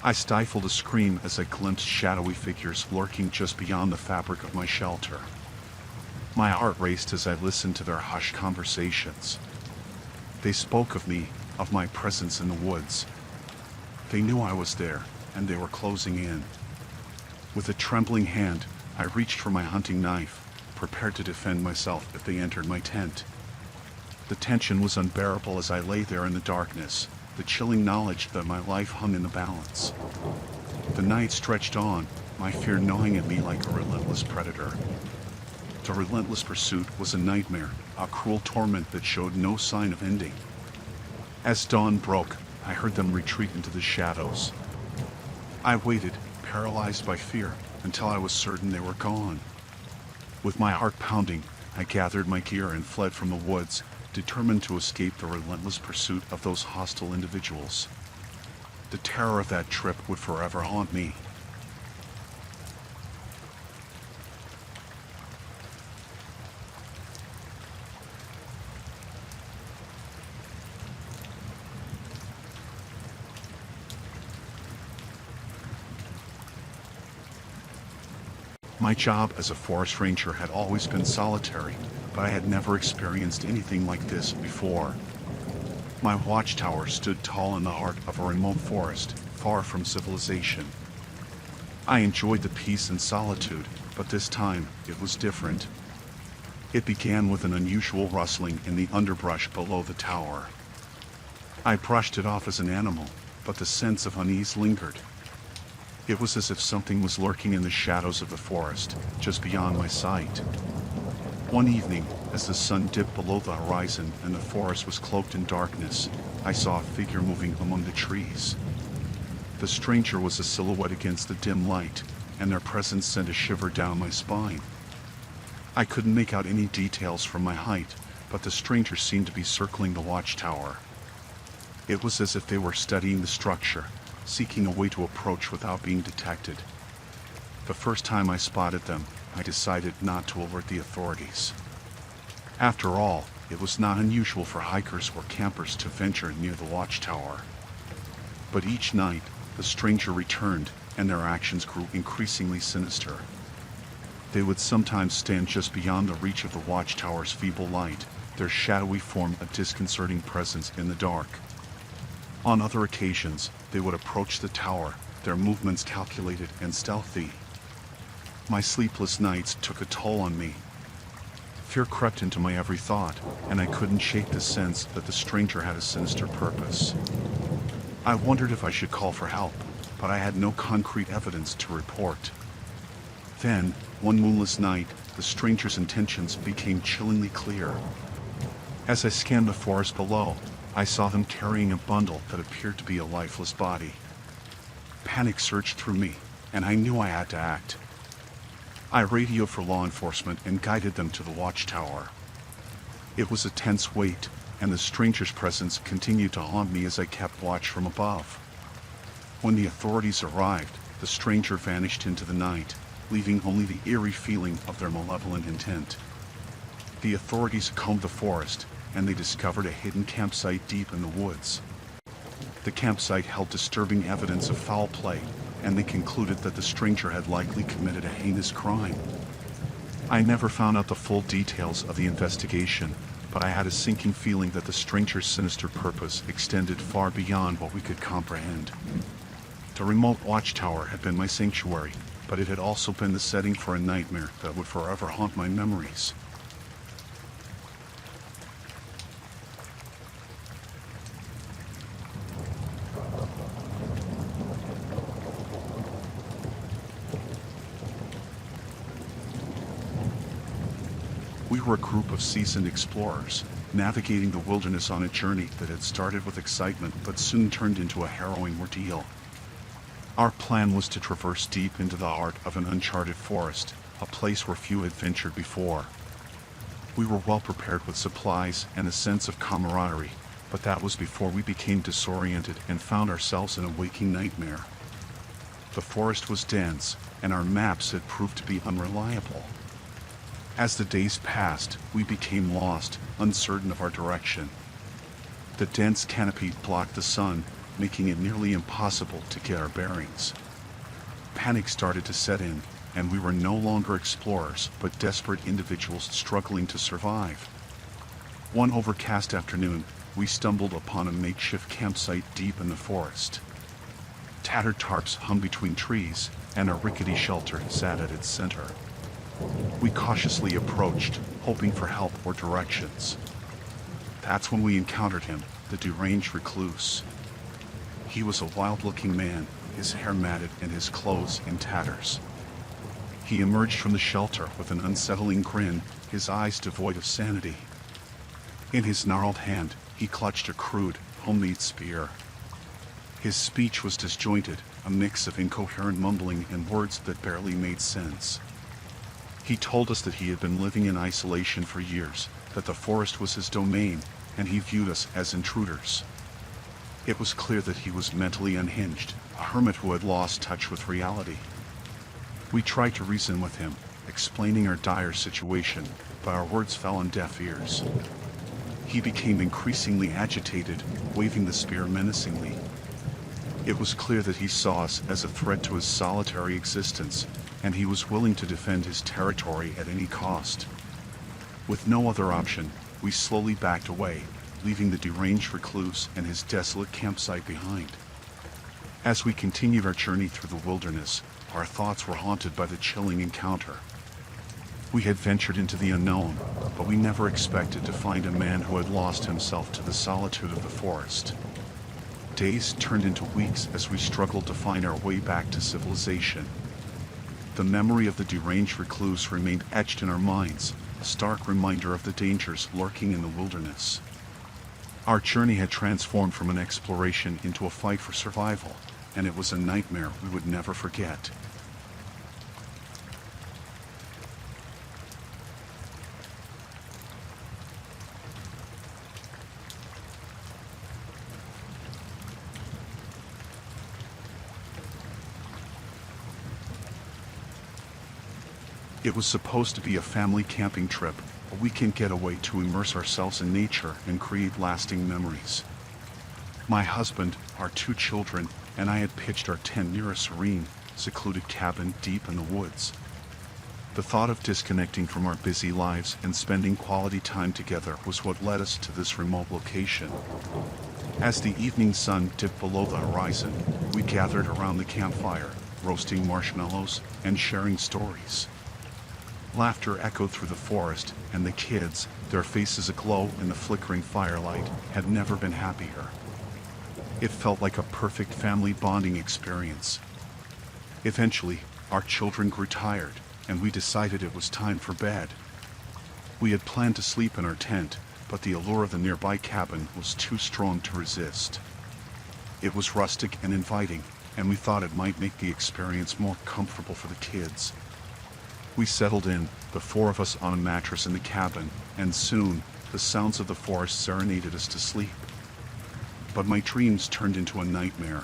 I stifled a scream as I glimpsed shadowy figures lurking just beyond the fabric of my shelter. My heart raced as I listened to their hushed conversations. They spoke of me, of my presence in the woods. They knew I was there, and they were closing in. With a trembling hand, I reached for my hunting knife, prepared to defend myself if they entered my tent. The tension was unbearable as I lay there in the darkness, the chilling knowledge that my life hung in the balance. The night stretched on, my fear gnawing at me like a relentless predator. The relentless pursuit was a nightmare, a cruel torment that showed no sign of ending. As dawn broke, I heard them retreat into the shadows. I waited, paralyzed by fear, until I was certain they were gone. With my heart pounding, I gathered my gear and fled from the woods, determined to escape the relentless pursuit of those hostile individuals. The terror of that trip would forever haunt me. My job as a forest ranger had always been solitary, but I had never experienced anything like this before. My watchtower stood tall in the heart of a remote forest, far from civilization. I enjoyed the peace and solitude, but this time it was different. It began with an unusual rustling in the underbrush below the tower. I brushed it off as an animal, but the sense of unease lingered. It was as if something was lurking in the shadows of the forest, just beyond my sight. One evening, as the sun dipped below the horizon and the forest was cloaked in darkness, I saw a figure moving among the trees. The stranger was a silhouette against the dim light, and their presence sent a shiver down my spine. I couldn't make out any details from my height, but the stranger seemed to be circling the watchtower. It was as if they were studying the structure, seeking a way to approach without being detected. The first time I spotted them, I decided not to alert the authorities. After all, it was not unusual for hikers or campers to venture near the watchtower. But each night, the stranger returned, and their actions grew increasingly sinister. They would sometimes stand just beyond the reach of the watchtower's feeble light, their shadowy form a disconcerting presence in the dark. On other occasions, they would approach the tower, their movements calculated and stealthy. My sleepless nights took a toll on me. Fear crept into my every thought, and I couldn't shake the sense that the stranger had a sinister purpose. I wondered if I should call for help, but I had no concrete evidence to report. Then, one moonless night, the stranger's intentions became chillingly clear. As I scanned the forest below, I saw them carrying a bundle that appeared to be a lifeless body. Panic surged through me, and I knew I had to act. I radioed for law enforcement and guided them to the watchtower. It was a tense wait, and the stranger's presence continued to haunt me as I kept watch from above. When the authorities arrived, the stranger vanished into the night, leaving only the eerie feeling of their malevolent intent. The authorities combed the forest, and they discovered a hidden campsite deep in the woods. The campsite held disturbing evidence of foul play, and they concluded that the stranger had likely committed a heinous crime. I never found out the full details of the investigation, but I had a sinking feeling that the stranger's sinister purpose extended far beyond what we could comprehend. The remote watchtower had been my sanctuary, but it had also been the setting for a nightmare that would forever haunt my memories. We were a group of seasoned explorers, navigating the wilderness on a journey that had started with excitement but soon turned into a harrowing ordeal. Our plan was to traverse deep into the heart of an uncharted forest, a place where few had ventured before. We were well prepared with supplies and a sense of camaraderie, but that was before we became disoriented and found ourselves in a waking nightmare. The forest was dense, and our maps had proved to be unreliable. As the days passed, we became lost, uncertain of our direction. The dense canopy blocked the sun, making it nearly impossible to get our bearings. Panic started to set in, and we were no longer explorers, but desperate individuals struggling to survive. One overcast afternoon, we stumbled upon a makeshift campsite deep in the forest. Tattered tarps hung between trees, and a rickety shelter sat at its center. We cautiously approached, hoping for help or directions. That's when we encountered him, the deranged recluse. He was a wild-looking man, his hair matted and his clothes in tatters. He emerged from the shelter with an unsettling grin, his eyes devoid of sanity. In his gnarled hand, he clutched a crude, homemade spear. His speech was disjointed, a mix of incoherent mumbling and words that barely made sense. He told us that he had been living in isolation for years, that the forest was his domain, and he viewed us as intruders. It was clear that he was mentally unhinged, a hermit who had lost touch with reality. We tried to reason with him, explaining our dire situation, but our words fell on deaf ears. He became increasingly agitated, waving the spear menacingly. It was clear that he saw us as a threat to his solitary existence, and he was willing to defend his territory at any cost. With no other option, we slowly backed away, leaving the deranged recluse and his desolate campsite behind. As we continued our journey through the wilderness, our thoughts were haunted by the chilling encounter. We had ventured into the unknown, but we never expected to find a man who had lost himself to the solitude of the forest. Days turned into weeks as we struggled to find our way back to civilization. The memory of the deranged recluse remained etched in our minds, a stark reminder of the dangers lurking in the wilderness. Our journey had transformed from an exploration into a fight for survival, and it was a nightmare we would never forget. It was supposed to be a family camping trip, a weekend getaway to immerse ourselves in nature and create lasting memories. My husband, our 2 children, and I had pitched our tent near a serene, secluded cabin deep in the woods. The thought of disconnecting from our busy lives and spending quality time together was what led us to this remote location. As the evening sun dipped below the horizon, we gathered around the campfire, roasting marshmallows and sharing stories. Laughter echoed through the forest, and the kids, their faces aglow in the flickering firelight, had never been happier. It felt like a perfect family bonding experience. Eventually, our children grew tired, and we decided it was time for bed. We had planned to sleep in our tent, but the allure of the nearby cabin was too strong to resist. It was rustic and inviting, and we thought it might make the experience more comfortable for the kids. We settled in, the 4 of us on a mattress in the cabin, and soon, the sounds of the forest serenaded us to sleep. But my dreams turned into a nightmare.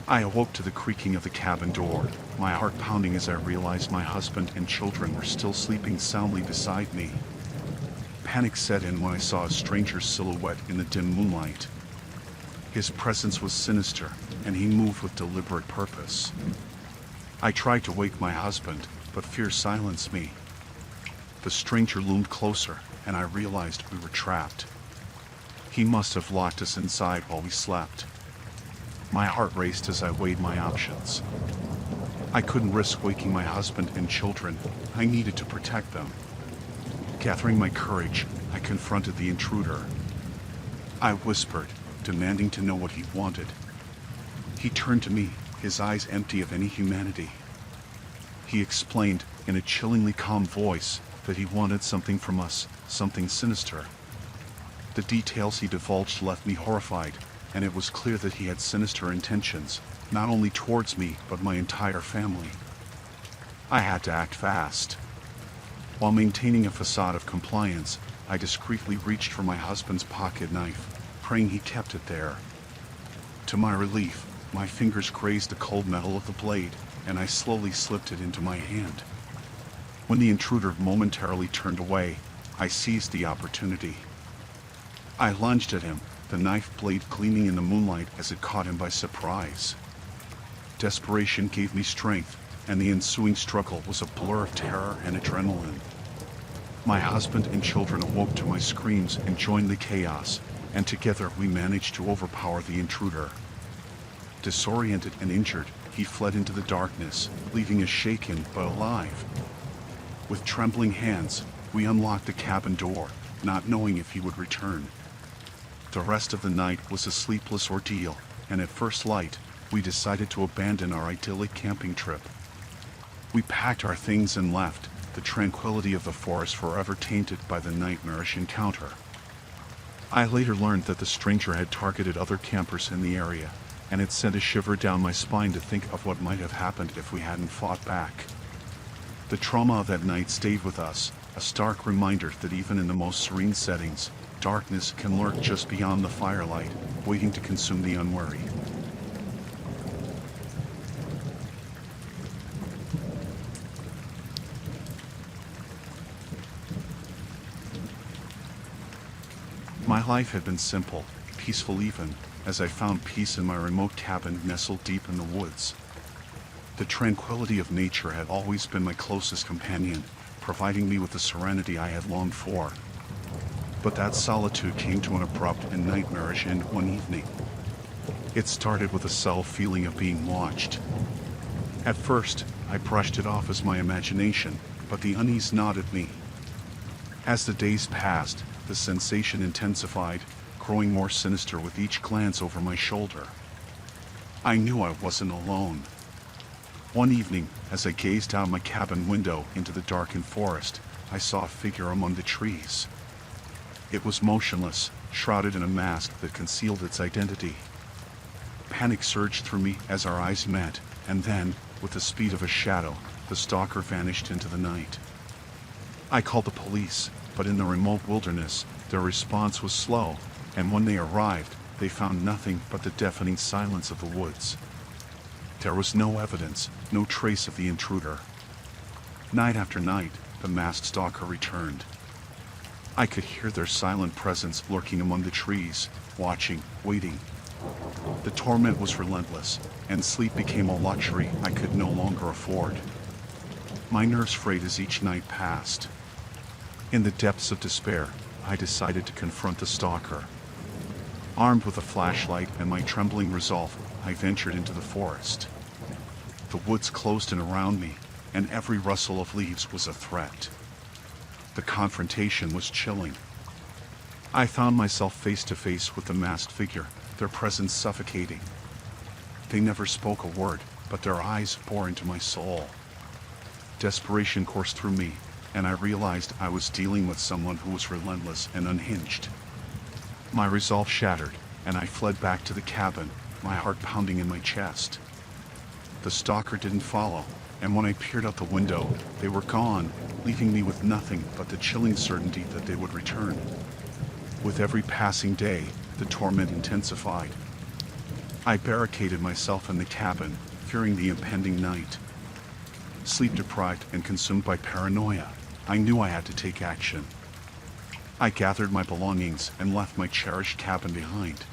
I awoke to the creaking of the cabin door, my heart pounding as I realized my husband and children were still sleeping soundly beside me. Panic set in when I saw a stranger's silhouette in the dim moonlight. His presence was sinister, and he moved with deliberate purpose. I tried to wake my husband, but fear silenced me. The stranger loomed closer, and I realized we were trapped. He must have locked us inside while we slept. My heart raced as I weighed my options. I couldn't risk waking my husband and children. I needed to protect them. Gathering my courage, I confronted the intruder. I whispered, demanding to know what he wanted. He turned to me, his eyes empty of any humanity. He explained, in a chillingly calm voice, that he wanted something from us, something sinister. The details he divulged left me horrified, and it was clear that he had sinister intentions, not only towards me, but my entire family. I had to act fast. While maintaining a facade of compliance, I discreetly reached for my husband's pocket knife, praying he kept it there. To my relief, my fingers grazed the cold metal of the blade, and I slowly slipped it into my hand. When the intruder momentarily turned away, I seized the opportunity. I lunged at him, the knife blade gleaming in the moonlight as it caught him by surprise. Desperation gave me strength, and the ensuing struggle was a blur of terror and adrenaline. My husband and children awoke to my screams and joined the chaos, and together we managed to overpower the intruder. Disoriented and injured, he fled into the darkness, leaving us shaken but alive. With trembling hands, we unlocked the cabin door, not knowing if he would return. The rest of the night was a sleepless ordeal, and at first light, we decided to abandon our idyllic camping trip. We packed our things and left, the tranquility of the forest forever tainted by the nightmarish encounter. I later learned that the stranger had targeted other campers in the area, and it sent a shiver down my spine to think of what might have happened if we hadn't fought back. The trauma of that night stayed with us, a stark reminder that even in the most serene settings, darkness can lurk just beyond the firelight, waiting to consume the unwary. My life had been simple, peaceful even, as I found peace in my remote cabin nestled deep in the woods. The tranquility of nature had always been my closest companion, providing me with the serenity I had longed for. But that solitude came to an abrupt and nightmarish end one evening. It started with a subtle feeling of being watched. At first, I brushed it off as my imagination, but the unease gnawed at me. As the days passed, the sensation intensified, growing more sinister with each glance over my shoulder. I knew I wasn't alone. One evening, as I gazed out my cabin window into the darkened forest, I saw a figure among the trees. It was motionless, shrouded in a mask that concealed its identity. Panic surged through me as our eyes met, and then, with the speed of a shadow, the stalker vanished into the night. I called the police, but in the remote wilderness, their response was slow, and when they arrived, they found nothing but the deafening silence of the woods. There was no evidence, no trace of the intruder. Night after night, the masked stalker returned. I could hear their silent presence lurking among the trees, watching, waiting. The torment was relentless, and sleep became a luxury I could no longer afford. My nerves frayed as each night passed. In the depths of despair, I decided to confront the stalker. Armed with a flashlight and my trembling resolve, I ventured into the forest. The woods closed in around me, and every rustle of leaves was a threat. The confrontation was chilling. I found myself face to face with the masked figure, their presence suffocating. They never spoke a word, but their eyes bore into my soul. Desperation coursed through me, and I realized I was dealing with someone who was relentless and unhinged. My resolve shattered, and I fled back to the cabin, my heart pounding in my chest. The stalker didn't follow, and when I peered out the window, they were gone, leaving me with nothing but the chilling certainty that they would return. With every passing day, the torment intensified. I barricaded myself in the cabin, fearing the impending night. Sleep deprived and consumed by paranoia, I knew I had to take action. I gathered my belongings and left my cherished cabin behind.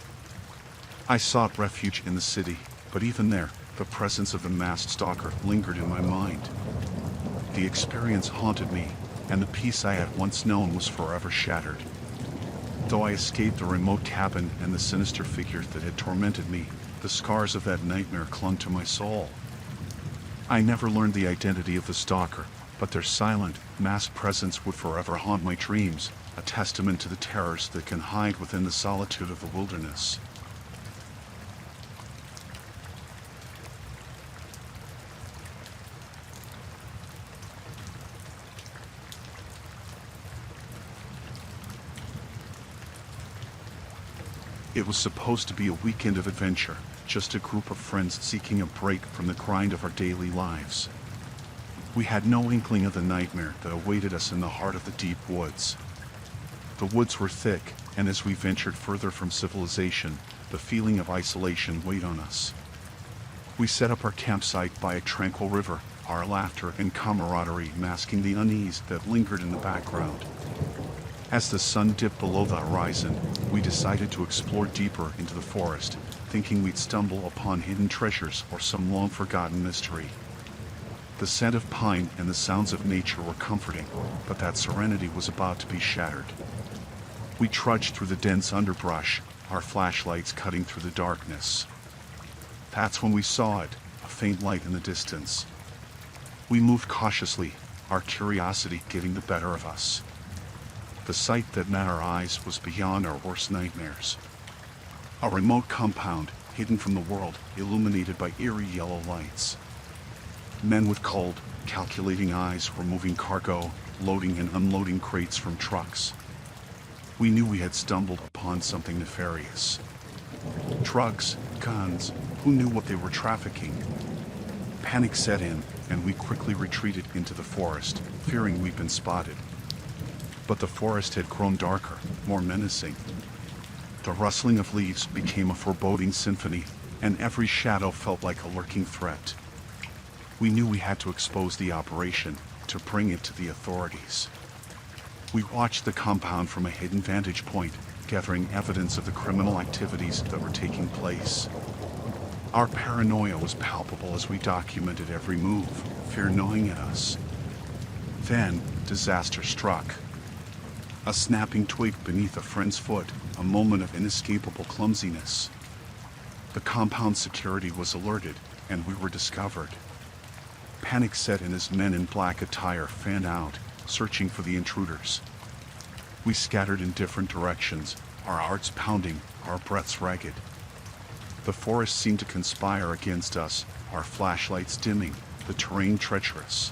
I sought refuge in the city, but even there, the presence of the masked stalker lingered in my mind. The experience haunted me, and the peace I had once known was forever shattered. Though I escaped the remote cabin and the sinister figure that had tormented me, the scars of that nightmare clung to my soul. I never learned the identity of the stalker, but their silent, masked presence would forever haunt my dreams, a testament to the terrors that can hide within the solitude of the wilderness. It was supposed to be a weekend of adventure, just a group of friends seeking a break from the grind of our daily lives. We had no inkling of the nightmare that awaited us in the heart of the deep woods. The woods were thick, and as we ventured further from civilization, the feeling of isolation weighed on us. We set up our campsite by a tranquil river, our laughter and camaraderie masking the unease that lingered in the background. As the sun dipped below the horizon, we decided to explore deeper into the forest, thinking we'd stumble upon hidden treasures or some long-forgotten mystery. The scent of pine and the sounds of nature were comforting, but that serenity was about to be shattered. We trudged through the dense underbrush, our flashlights cutting through the darkness. That's when we saw it, a faint light in the distance. We moved cautiously, our curiosity getting the better of us. The sight that met our eyes was beyond our worst nightmares. A remote compound, hidden from the world, illuminated by eerie yellow lights. Men with cold, calculating eyes were moving cargo, loading and unloading crates from trucks. We knew we had stumbled upon something nefarious. Drugs, guns, who knew what they were trafficking? Panic set in, and we quickly retreated into the forest, fearing we'd been spotted. But the forest had grown darker, more menacing. The rustling of leaves became a foreboding symphony, and every shadow felt like a lurking threat. We knew we had to expose the operation, to bring it to the authorities. We watched the compound from a hidden vantage point, gathering evidence of the criminal activities that were taking place. Our paranoia was palpable as we documented every move, fear gnawing at us. Then, disaster struck. A snapping twig beneath a friend's foot, a moment of inescapable clumsiness. The compound security was alerted, and we were discovered. Panic set in as men in black attire fanned out, searching for the intruders. We scattered in different directions, our hearts pounding, our breaths ragged. The forest seemed to conspire against us, our flashlights dimming, the terrain treacherous.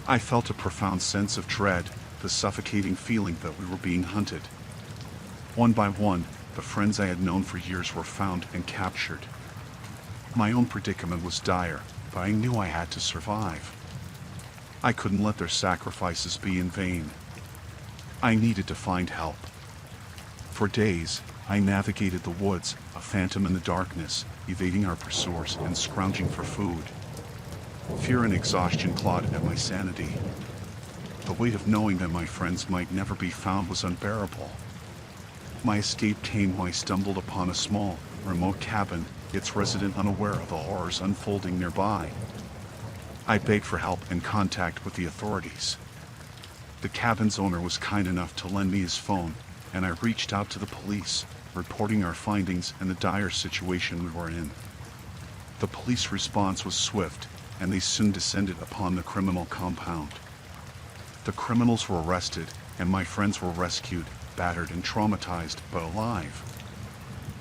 I felt a profound sense of dread, the suffocating feeling that we were being hunted. One by one, the friends I had known for years were found and captured. My own predicament was dire, but I knew I had to survive. I couldn't let their sacrifices be in vain. I needed to find help. For days, I navigated the woods, a phantom in the darkness, evading our pursuers and scrounging for food. Fear and exhaustion clawed at my sanity. The weight of knowing that my friends might never be found was unbearable. My escape came when I stumbled upon a small, remote cabin, its resident unaware of the horrors unfolding nearby. I begged for help and contact with the authorities. The cabin's owner was kind enough to lend me his phone, and I reached out to the police, reporting our findings and the dire situation we were in. The police response was swift, and they soon descended upon the criminal compound. The criminals were arrested, and my friends were rescued, battered and traumatized, but alive.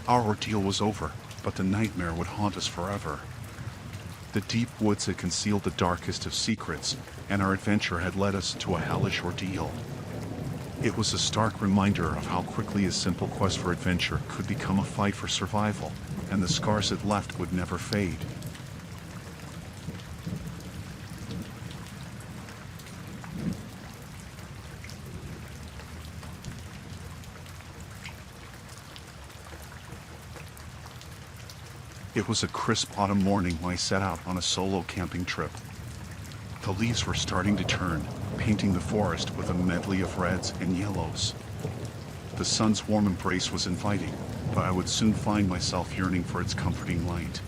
Our ordeal was over, but the nightmare would haunt us forever. The deep woods had concealed the darkest of secrets, and our adventure had led us to a hellish ordeal. It was a stark reminder of how quickly a simple quest for adventure could become a fight for survival, and the scars it left would never fade. It was a crisp autumn morning when I set out on a solo camping trip. The leaves were starting to turn, painting the forest with a medley of reds and yellows. The sun's warm embrace was inviting, but I would soon find myself yearning for its comforting light.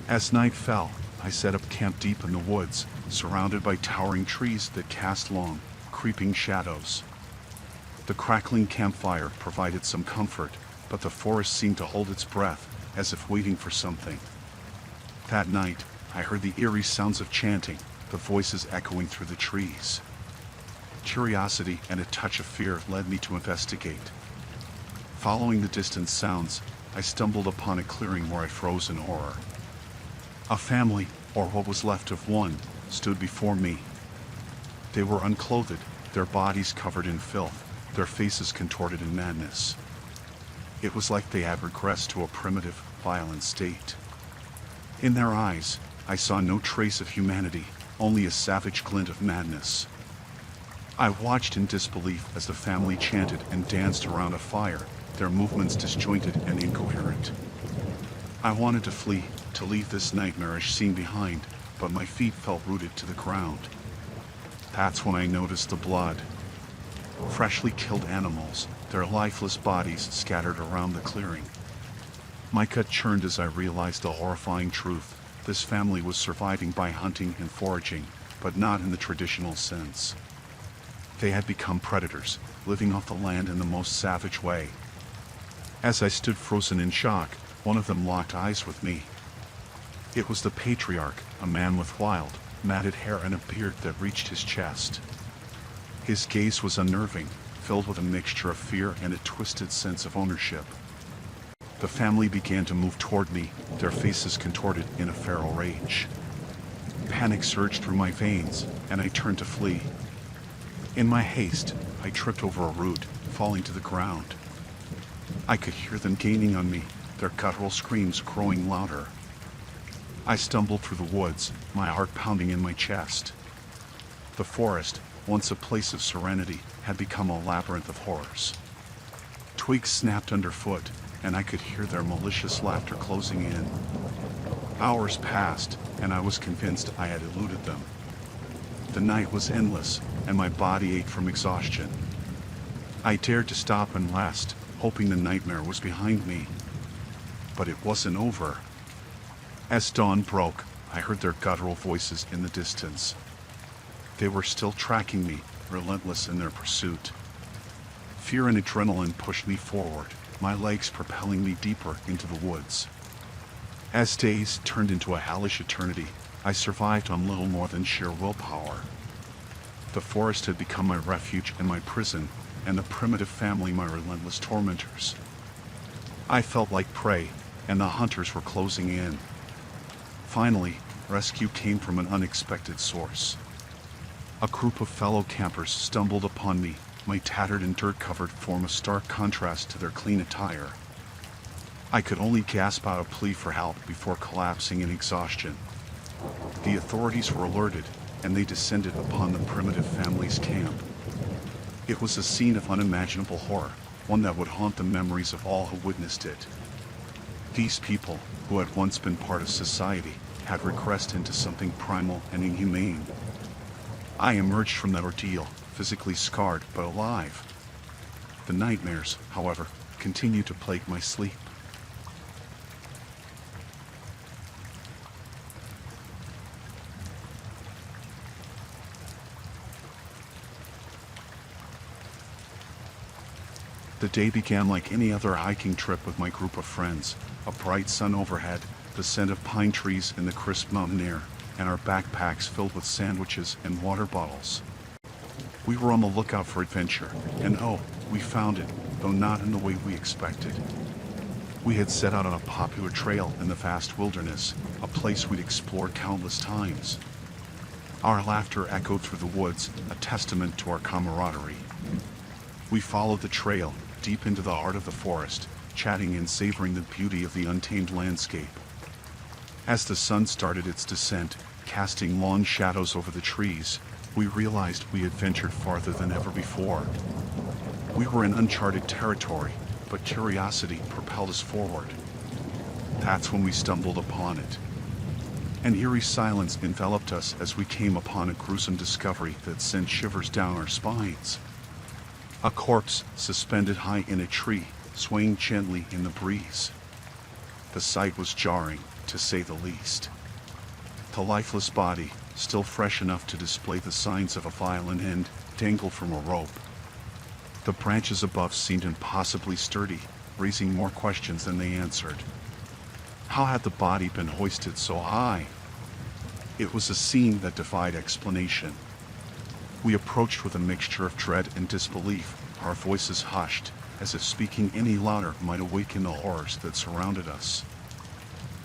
As night fell, I set up camp deep in the woods, surrounded by towering trees that cast long, creeping shadows. The crackling campfire provided some comfort, but the forest seemed to hold its breath, as if waiting for something. That night, I heard the eerie sounds of chanting, the voices echoing through the trees. Curiosity and a touch of fear led me to investigate. Following the distant sounds, I stumbled upon a clearing where I froze in horror. A family, or what was left of one, stood before me. They were unclothed, their bodies covered in filth, their faces contorted in madness. It was like they had regressed to a primitive, violent state. In their eyes, I saw no trace of humanity, only a savage glint of madness. I watched in disbelief as the family chanted and danced around a fire, their movements disjointed and incoherent. I wanted to flee, to leave this nightmarish scene behind, but my feet felt rooted to the ground. That's when I noticed the blood. Freshly killed animals, their lifeless bodies scattered around the clearing. My gut churned as I realized the horrifying truth. This family was surviving by hunting and foraging, but not in the traditional sense. They had become predators, living off the land in the most savage way. As I stood frozen in shock, one of them locked eyes with me. It was the patriarch, a man with wild, matted hair and a beard that reached his chest. His gaze was unnerving, filled with a mixture of fear and a twisted sense of ownership. The family began to move toward me, their faces contorted in a feral rage. Panic surged through my veins, and I turned to flee. In my haste, I tripped over a root, falling to the ground. I could hear them gaining on me, their guttural screams growing louder. I stumbled through the woods, my heart pounding in my chest. The forest, once a place of serenity, had become a labyrinth of horrors. Twigs snapped underfoot, and I could hear their malicious laughter closing in. Hours passed, and I was convinced I had eluded them. The night was endless, and my body ached from exhaustion. I dared to stop and last, hoping the nightmare was behind me. But it wasn't over. As dawn broke, I heard their guttural voices in the distance. They were still tracking me, relentless in their pursuit. Fear and adrenaline pushed me forward, my legs propelling me deeper into the woods. As days turned into a hellish eternity, I survived on little more than sheer willpower. The forest had become my refuge and my prison, and the primitive family my relentless tormentors. I felt like prey, and the hunters were closing in. Finally, rescue came from an unexpected source. A group of fellow campers stumbled upon me, my tattered and dirt-covered form a stark contrast to their clean attire. I could only gasp out a plea for help before collapsing in exhaustion. The authorities were alerted, and they descended upon the primitive family's camp. It was a scene of unimaginable horror, one that would haunt the memories of all who witnessed it. These people, who had once been part of society, had regressed into something primal and inhumane. I emerged from that ordeal, physically scarred but alive. The nightmares, however, continued to plague my sleep. The day began like any other hiking trip with my group of friends. A bright sun overhead, the scent of pine trees in the crisp mountain air, and our backpacks filled with sandwiches and water bottles. We were on the lookout for adventure, and we found it, though not in the way we expected. We had set out on a popular trail in the vast wilderness, a place we'd explored countless times. Our laughter echoed through the woods, a testament to our camaraderie. We followed the trail, deep into the heart of the forest, chatting and savoring the beauty of the untamed landscape. As the sun started its descent, casting long shadows over the trees, we realized we had ventured farther than ever before. We were in uncharted territory, but curiosity propelled us forward. That's when we stumbled upon it. An eerie silence enveloped us as we came upon a gruesome discovery that sent shivers down our spines. A corpse suspended high in a tree, swaying gently in the breeze. The sight was jarring, to say the least. The lifeless body, still fresh enough to display the signs of a violent end, dangled from a rope. The branches above seemed impossibly sturdy, raising more questions than they answered. How had the body been hoisted so high? It was a scene that defied explanation. We approached with a mixture of dread and disbelief, our voices hushed, as if speaking any louder might awaken the horrors that surrounded us.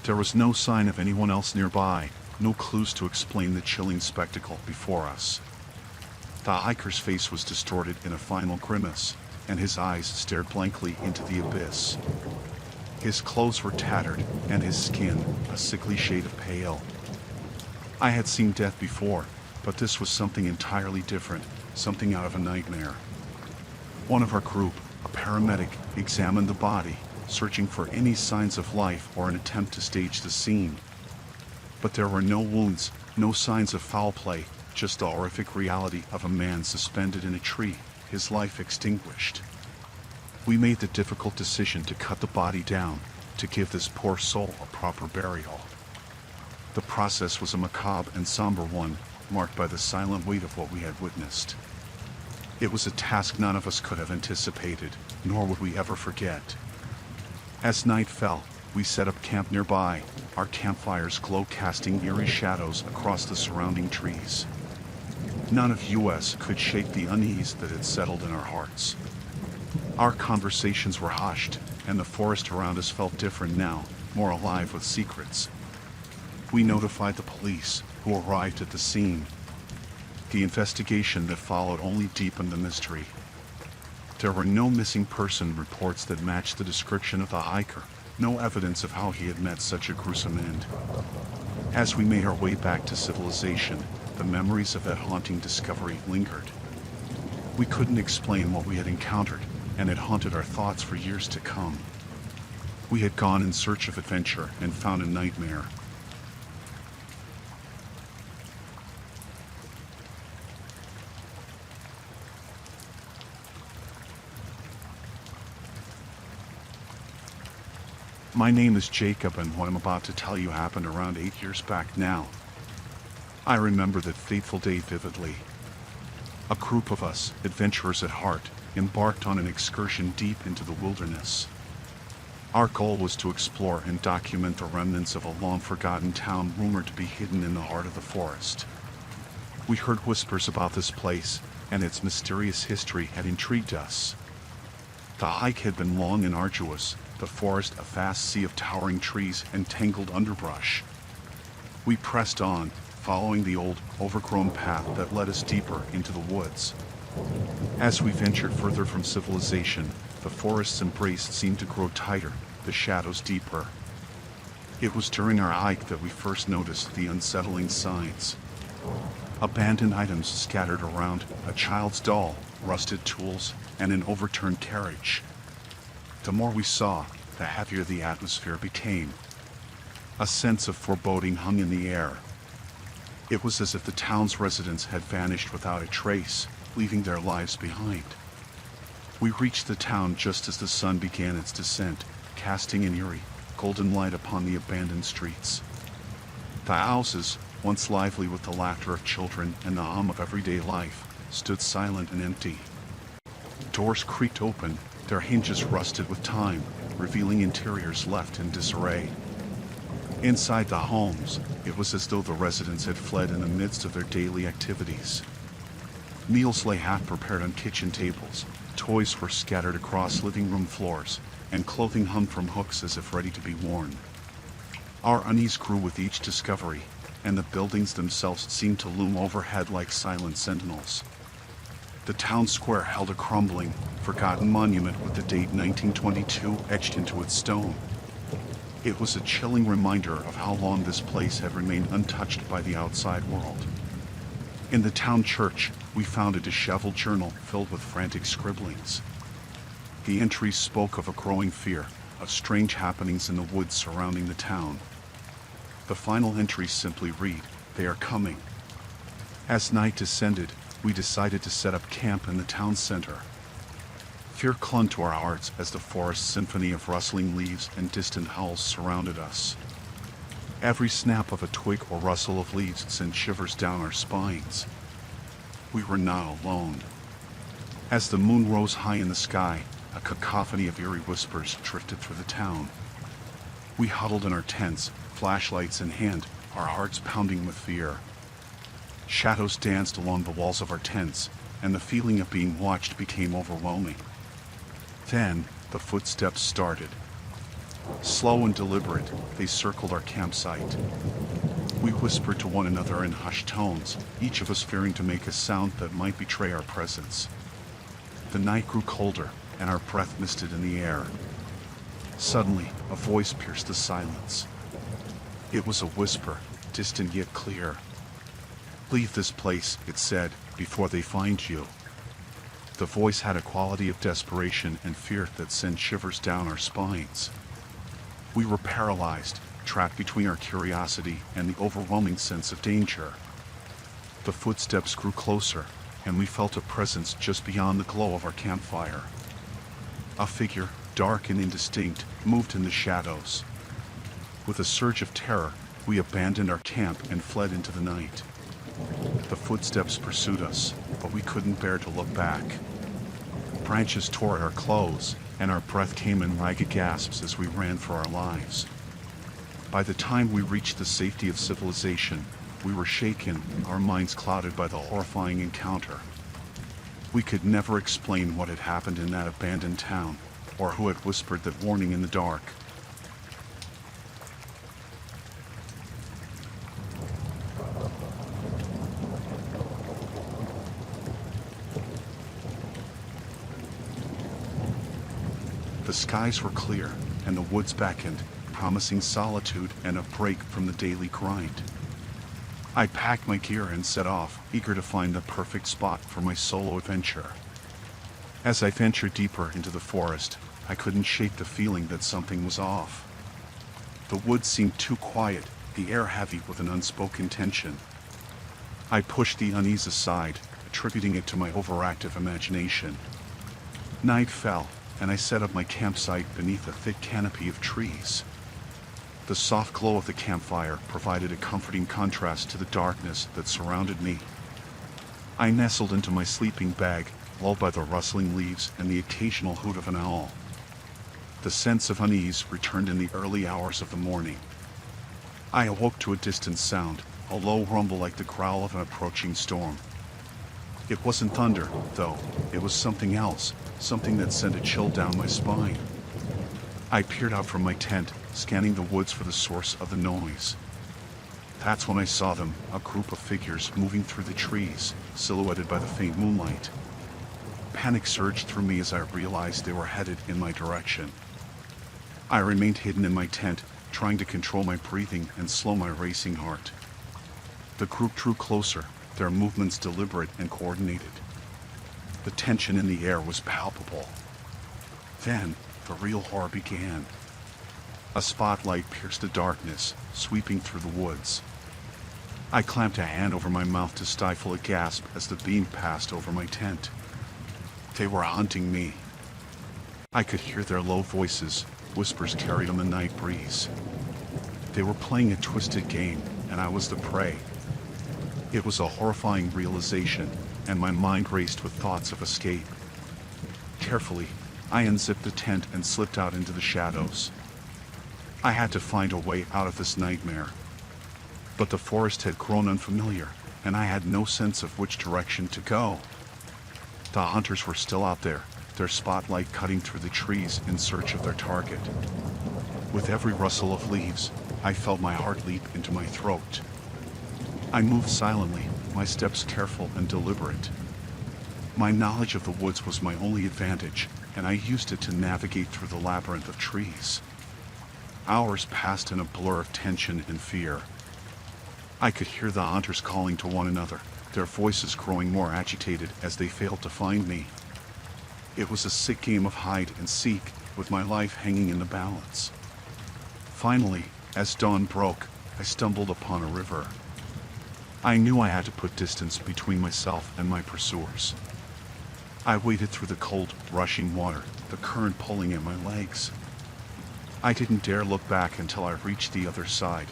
There was no sign of anyone else nearby, no clues to explain the chilling spectacle before us. The hiker's face was distorted in a final grimace, and his eyes stared blankly into the abyss. His clothes were tattered, and his skin a sickly shade of pale. I had seen death before, but this was something entirely different, something out of a nightmare. One of our group, a paramedic, examined the body, searching for any signs of life or an attempt to stage the scene. But there were no wounds, no signs of foul play, just the horrific reality of a man suspended in a tree, his life extinguished. We made the difficult decision to cut the body down, to give this poor soul a proper burial. The process was a macabre and somber one, marked by the silent weight of what we had witnessed. It was a task none of us could have anticipated, nor would we ever forget. As night fell, we set up camp nearby, our campfires glow casting eerie shadows across the surrounding trees. None of us could shake the unease that had settled in our hearts. Our conversations were hushed, and the forest around us felt different now, more alive with secrets. We notified the police, who arrived at the scene. The investigation that followed only deepened the mystery. There were no missing person reports that matched the description of the hiker, no evidence of how he had met such a gruesome end. As we made our way back to civilization, the memories of that haunting discovery lingered. We couldn't explain what we had encountered, and it haunted our thoughts for years to come. We had gone in search of adventure and found a nightmare. My name is Jacob, and what I'm about to tell you happened around 8 years back now. I remember that fateful day vividly. A group of us, adventurers at heart, embarked on an excursion deep into the wilderness. Our goal was to explore and document the remnants of a long-forgotten town rumored to be hidden in the heart of the forest. We heard whispers about this place, and its mysterious history had intrigued us. The hike had been long and arduous, the forest a vast sea of towering trees and tangled underbrush. We pressed on, following the old, overgrown path that led us deeper into the woods. As we ventured further from civilization, the forest's embrace seemed to grow tighter, the shadows deeper. It was during our hike that we first noticed the unsettling signs. Abandoned items scattered around, a child's doll, rusted tools, and an overturned carriage. The more we saw, the heavier the atmosphere became. A sense of foreboding hung in the air. It was as if the town's residents had vanished without a trace, leaving their lives behind. We reached the town just as the sun began its descent, casting an eerie, golden light upon the abandoned streets. The houses, once lively with the laughter of children and the hum of everyday life, stood silent and empty. Doors creaked open, their hinges rusted with time, revealing interiors left in disarray. Inside the homes, it was as though the residents had fled in the midst of their daily activities. Meals lay half-prepared on kitchen tables, toys were scattered across living room floors, and clothing hung from hooks as if ready to be worn. Our unease grew with each discovery, and the buildings themselves seemed to loom overhead like silent sentinels. The town square held a crumbling, forgotten monument with the date 1922 etched into its stone. It was a chilling reminder of how long this place had remained untouched by the outside world. In the town church, we found a disheveled journal filled with frantic scribblings. The entries spoke of a growing fear, of strange happenings in the woods surrounding the town. The final entries simply read, "They are coming." As night descended, we decided to set up camp in the town center. Fear clung to our hearts as the forest's symphony of rustling leaves and distant howls surrounded us. Every snap of a twig or rustle of leaves sent shivers down our spines. We were not alone. As the moon rose high in the sky, a cacophony of eerie whispers drifted through the town. We huddled in our tents, flashlights in hand, our hearts pounding with fear. Shadows danced along the walls of our tents, and the feeling of being watched became overwhelming. Then, the footsteps started. Slow and deliberate, they circled our campsite. We whispered to one another in hushed tones, each of us fearing to make a sound that might betray our presence. The night grew colder, and our breath misted in the air. Suddenly, a voice pierced the silence. It was a whisper, distant yet clear. "Leave this place," it said, "before they find you." The voice had a quality of desperation and fear that sent shivers down our spines. We were paralyzed, trapped between our curiosity and the overwhelming sense of danger. The footsteps grew closer, and we felt a presence just beyond the glow of our campfire. A figure, dark and indistinct, moved in the shadows. With a surge of terror, we abandoned our camp and fled into the night. The footsteps pursued us, but we couldn't bear to look back. Branches tore at our clothes, and our breath came in ragged gasps as we ran for our lives. By the time we reached the safety of civilization, we were shaken, our minds clouded by the horrifying encounter. We could never explain what had happened in that abandoned town, or who had whispered that warning in the dark. The skies were clear, and the woods beckoned, promising solitude and a break from the daily grind. I packed my gear and set off, eager to find the perfect spot for my solo adventure. As I ventured deeper into the forest, I couldn't shake the feeling that something was off. The woods seemed too quiet, the air heavy with an unspoken tension. I pushed the unease aside, attributing it to my overactive imagination. Night fell, and I set up my campsite beneath a thick canopy of trees. The soft glow of the campfire provided a comforting contrast to the darkness that surrounded me. I nestled into my sleeping bag, lulled by the rustling leaves and the occasional hoot of an owl. The sense of unease returned in the early hours of the morning. I awoke to a distant sound, a low rumble like the growl of an approaching storm. It wasn't thunder, though. It was something else, something that sent a chill down my spine. I peered out from my tent, scanning the woods for the source of the noise. That's when I saw them, a group of figures moving through the trees, silhouetted by the faint moonlight. Panic surged through me as I realized they were headed in my direction. I remained hidden in my tent, trying to control my breathing and slow my racing heart. The group drew closer, their movements deliberate and coordinated. The tension in the air was palpable. Then, the real horror began. A spotlight pierced the darkness, sweeping through the woods. I clamped a hand over my mouth to stifle a gasp as the beam passed over my tent. They were hunting me. I could hear their low voices, whispers carried on the night breeze. They were playing a twisted game, and I was the prey. It was a horrifying realization, and my mind raced with thoughts of escape. Carefully, I unzipped the tent and slipped out into the shadows. I had to find a way out of this nightmare. But the forest had grown unfamiliar, and I had no sense of which direction to go. The hunters were still out there, their spotlight cutting through the trees in search of their target. With every rustle of leaves, I felt my heart leap into my throat. I moved silently, my steps careful and deliberate. My knowledge of the woods was my only advantage, and I used it to navigate through the labyrinth of trees. Hours passed in a blur of tension and fear. I could hear the hunters calling to one another, their voices growing more agitated as they failed to find me. It was a sick game of hide and seek, with my life hanging in the balance. Finally, as dawn broke, I stumbled upon a river. I knew I had to put distance between myself and my pursuers. I waded through the cold, rushing water, the current pulling at my legs. I didn't dare look back until I reached the other side.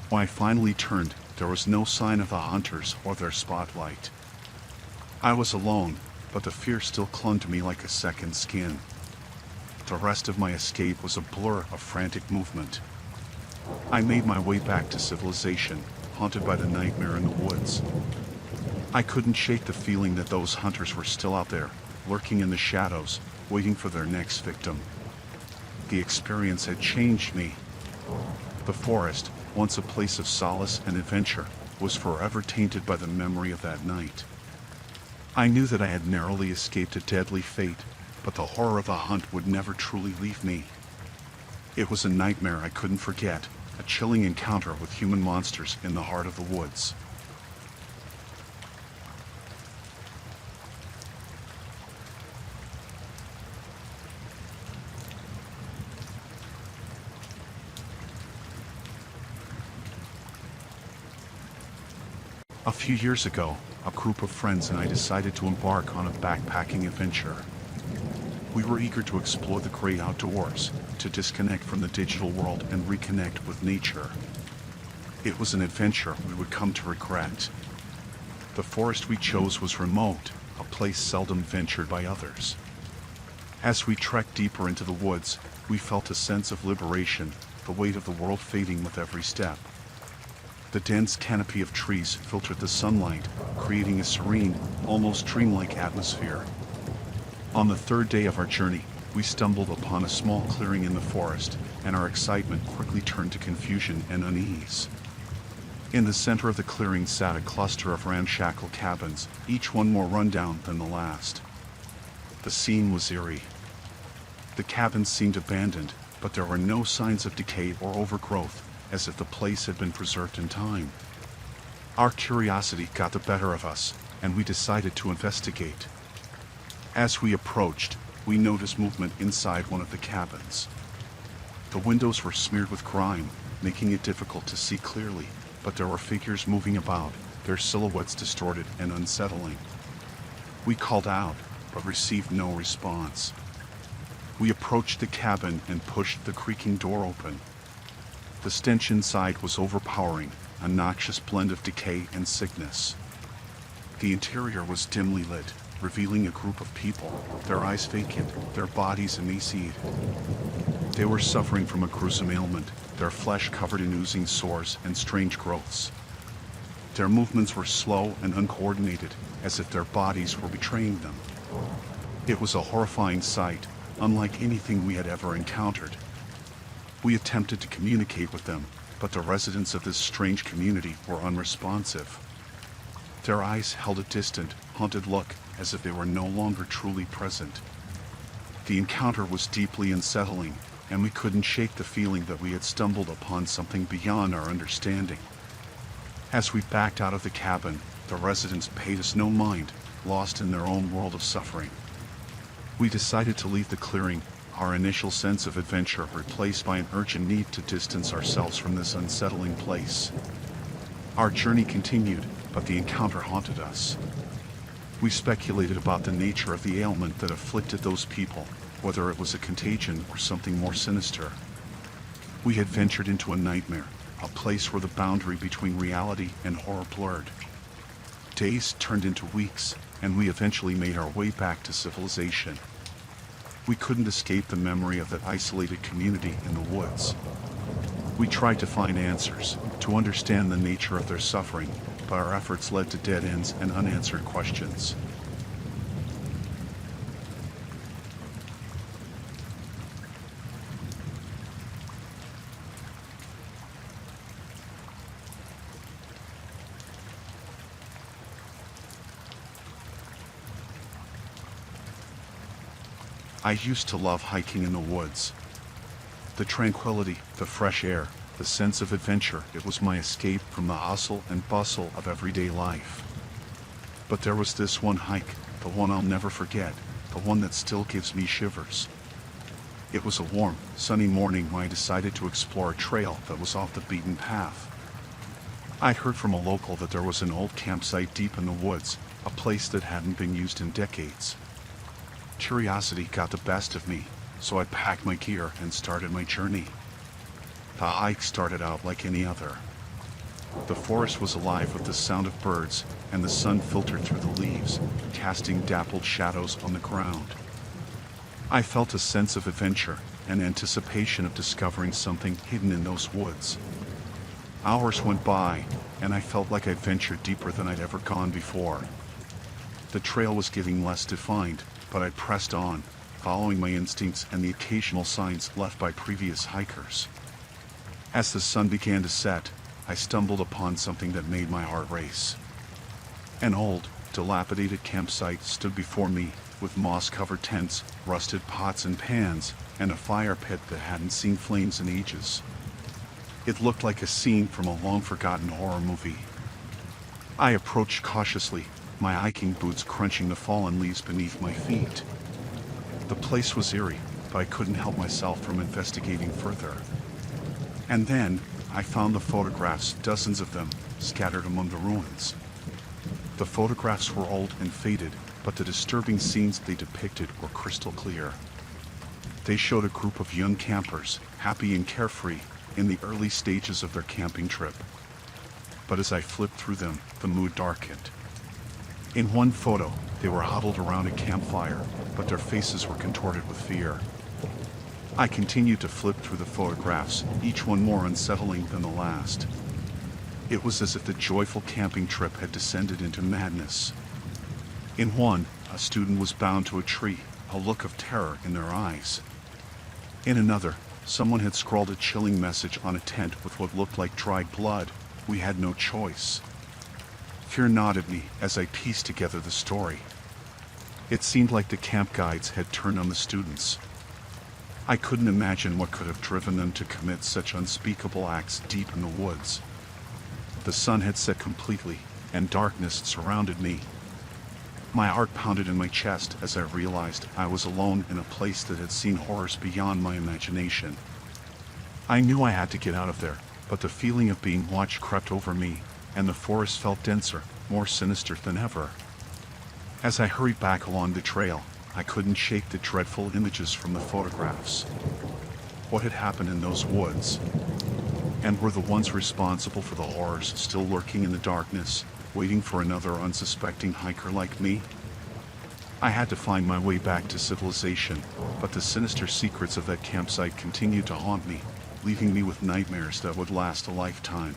When I finally turned, there was no sign of the hunters or their spotlight. I was alone, but the fear still clung to me like a second skin. The rest of my escape was a blur of frantic movement. I made my way back to civilization, haunted by the nightmare in the woods. I couldn't shake the feeling that those hunters were still out there, lurking in the shadows, waiting for their next victim. The experience had changed me. The forest, once a place of solace and adventure, was forever tainted by the memory of that night. I knew that I had narrowly escaped a deadly fate, but the horror of the hunt would never truly leave me. It was a nightmare I couldn't forget, a chilling encounter with human monsters in the heart of the woods. A few years ago, a group of friends and I decided to embark on a backpacking adventure. We were eager to explore the great outdoors, to disconnect from the digital world and reconnect with nature. It was an adventure we would come to regret. The forest we chose was remote, a place seldom ventured by others. As we trekked deeper into the woods, we felt a sense of liberation, the weight of the world fading with every step. The dense canopy of trees filtered the sunlight, creating a serene, almost dreamlike atmosphere. On the third day of our journey, we stumbled upon a small clearing in the forest, and our excitement quickly turned to confusion and unease. In the center of the clearing sat a cluster of ramshackle cabins, each one more rundown than the last. The scene was eerie. The cabins seemed abandoned, but there were no signs of decay or overgrowth, as if the place had been preserved in time. Our curiosity got the better of us, and we decided to investigate. As we approached, we noticed movement inside one of the cabins. The windows were smeared with grime, making it difficult to see clearly, but there were figures moving about, their silhouettes distorted and unsettling. We called out, but received no response. We approached the cabin and pushed the creaking door open. The stench inside was overpowering, a noxious blend of decay and sickness. The interior was dimly lit, revealing a group of people, their eyes vacant, their bodies emaciated. They were suffering from a gruesome ailment, their flesh covered in oozing sores and strange growths. Their movements were slow and uncoordinated, as if their bodies were betraying them. It was a horrifying sight, unlike anything we had ever encountered. We attempted to communicate with them, but the residents of this strange community were unresponsive. Their eyes held a distant, haunted look, as if they were no longer truly present. The encounter was deeply unsettling, and we couldn't shake the feeling that we had stumbled upon something beyond our understanding. As we backed out of the cabin, the residents paid us no mind, lost in their own world of suffering. We decided to leave the clearing, our initial sense of adventure replaced by an urgent need to distance ourselves from this unsettling place. Our journey continued, but the encounter haunted us. We speculated about the nature of the ailment that afflicted those people, whether it was a contagion or something more sinister. We had ventured into a nightmare, a place where the boundary between reality and horror blurred. Days turned into weeks, and we eventually made our way back to civilization. We couldn't escape the memory of that isolated community in the woods. We tried to find answers, to understand the nature of their suffering, but our efforts led to dead ends and unanswered questions. I used to love hiking in the woods. The tranquility, the fresh air, the sense of adventure, it was my escape from the hustle and bustle of everyday life. But there was this one hike, the one I'll never forget, the one that still gives me shivers. It was a warm, sunny morning when I decided to explore a trail that was off the beaten path. I'd heard from a local that there was an old campsite deep in the woods, a place that hadn't been used in decades. Curiosity got the best of me, so I packed my gear and started my journey. The hike started out like any other. The forest was alive with the sound of birds, and the sun filtered through the leaves, casting dappled shadows on the ground. I felt a sense of adventure, an anticipation of discovering something hidden in those woods. Hours went by, and I felt like I'd ventured deeper than I'd ever gone before. The trail was getting less defined, but I pressed on, following my instincts and the occasional signs left by previous hikers. As the sun began to set, I stumbled upon something that made my heart race. An old, dilapidated campsite stood before me, with moss-covered tents, rusted pots and pans, and a fire pit that hadn't seen flames in ages. It looked like a scene from a long-forgotten horror movie. I approached cautiously, my hiking boots crunching the fallen leaves beneath my feet. The place was eerie, but I couldn't help myself from investigating further. And then, I found the photographs, dozens of them, scattered among the ruins. The photographs were old and faded, but the disturbing scenes they depicted were crystal clear. They showed a group of young campers, happy and carefree, in the early stages of their camping trip. But as I flipped through them, the mood darkened. In one photo, they were huddled around a campfire, but their faces were contorted with fear. I continued to flip through the photographs, each one more unsettling than the last. It was as if the joyful camping trip had descended into madness. In one, a student was bound to a tree, a look of terror in their eyes. In another, someone had scrawled a chilling message on a tent with what looked like dried blood. We had no choice. Fear gnawed me as I pieced together the story. It seemed like the camp guides had turned on the students. I couldn't imagine what could have driven them to commit such unspeakable acts deep in the woods. The sun had set completely, and darkness surrounded me. My heart pounded in my chest as I realized I was alone in a place that had seen horrors beyond my imagination. I knew I had to get out of there, but the feeling of being watched crept over me, and the forest felt denser, more sinister than ever. As I hurried back along the trail, I couldn't shake the dreadful images from the photographs. What had happened in those woods? And were the ones responsible for the horrors still lurking in the darkness, waiting for another unsuspecting hiker like me? I had to find my way back to civilization, but the sinister secrets of that campsite continued to haunt me, leaving me with nightmares that would last a lifetime.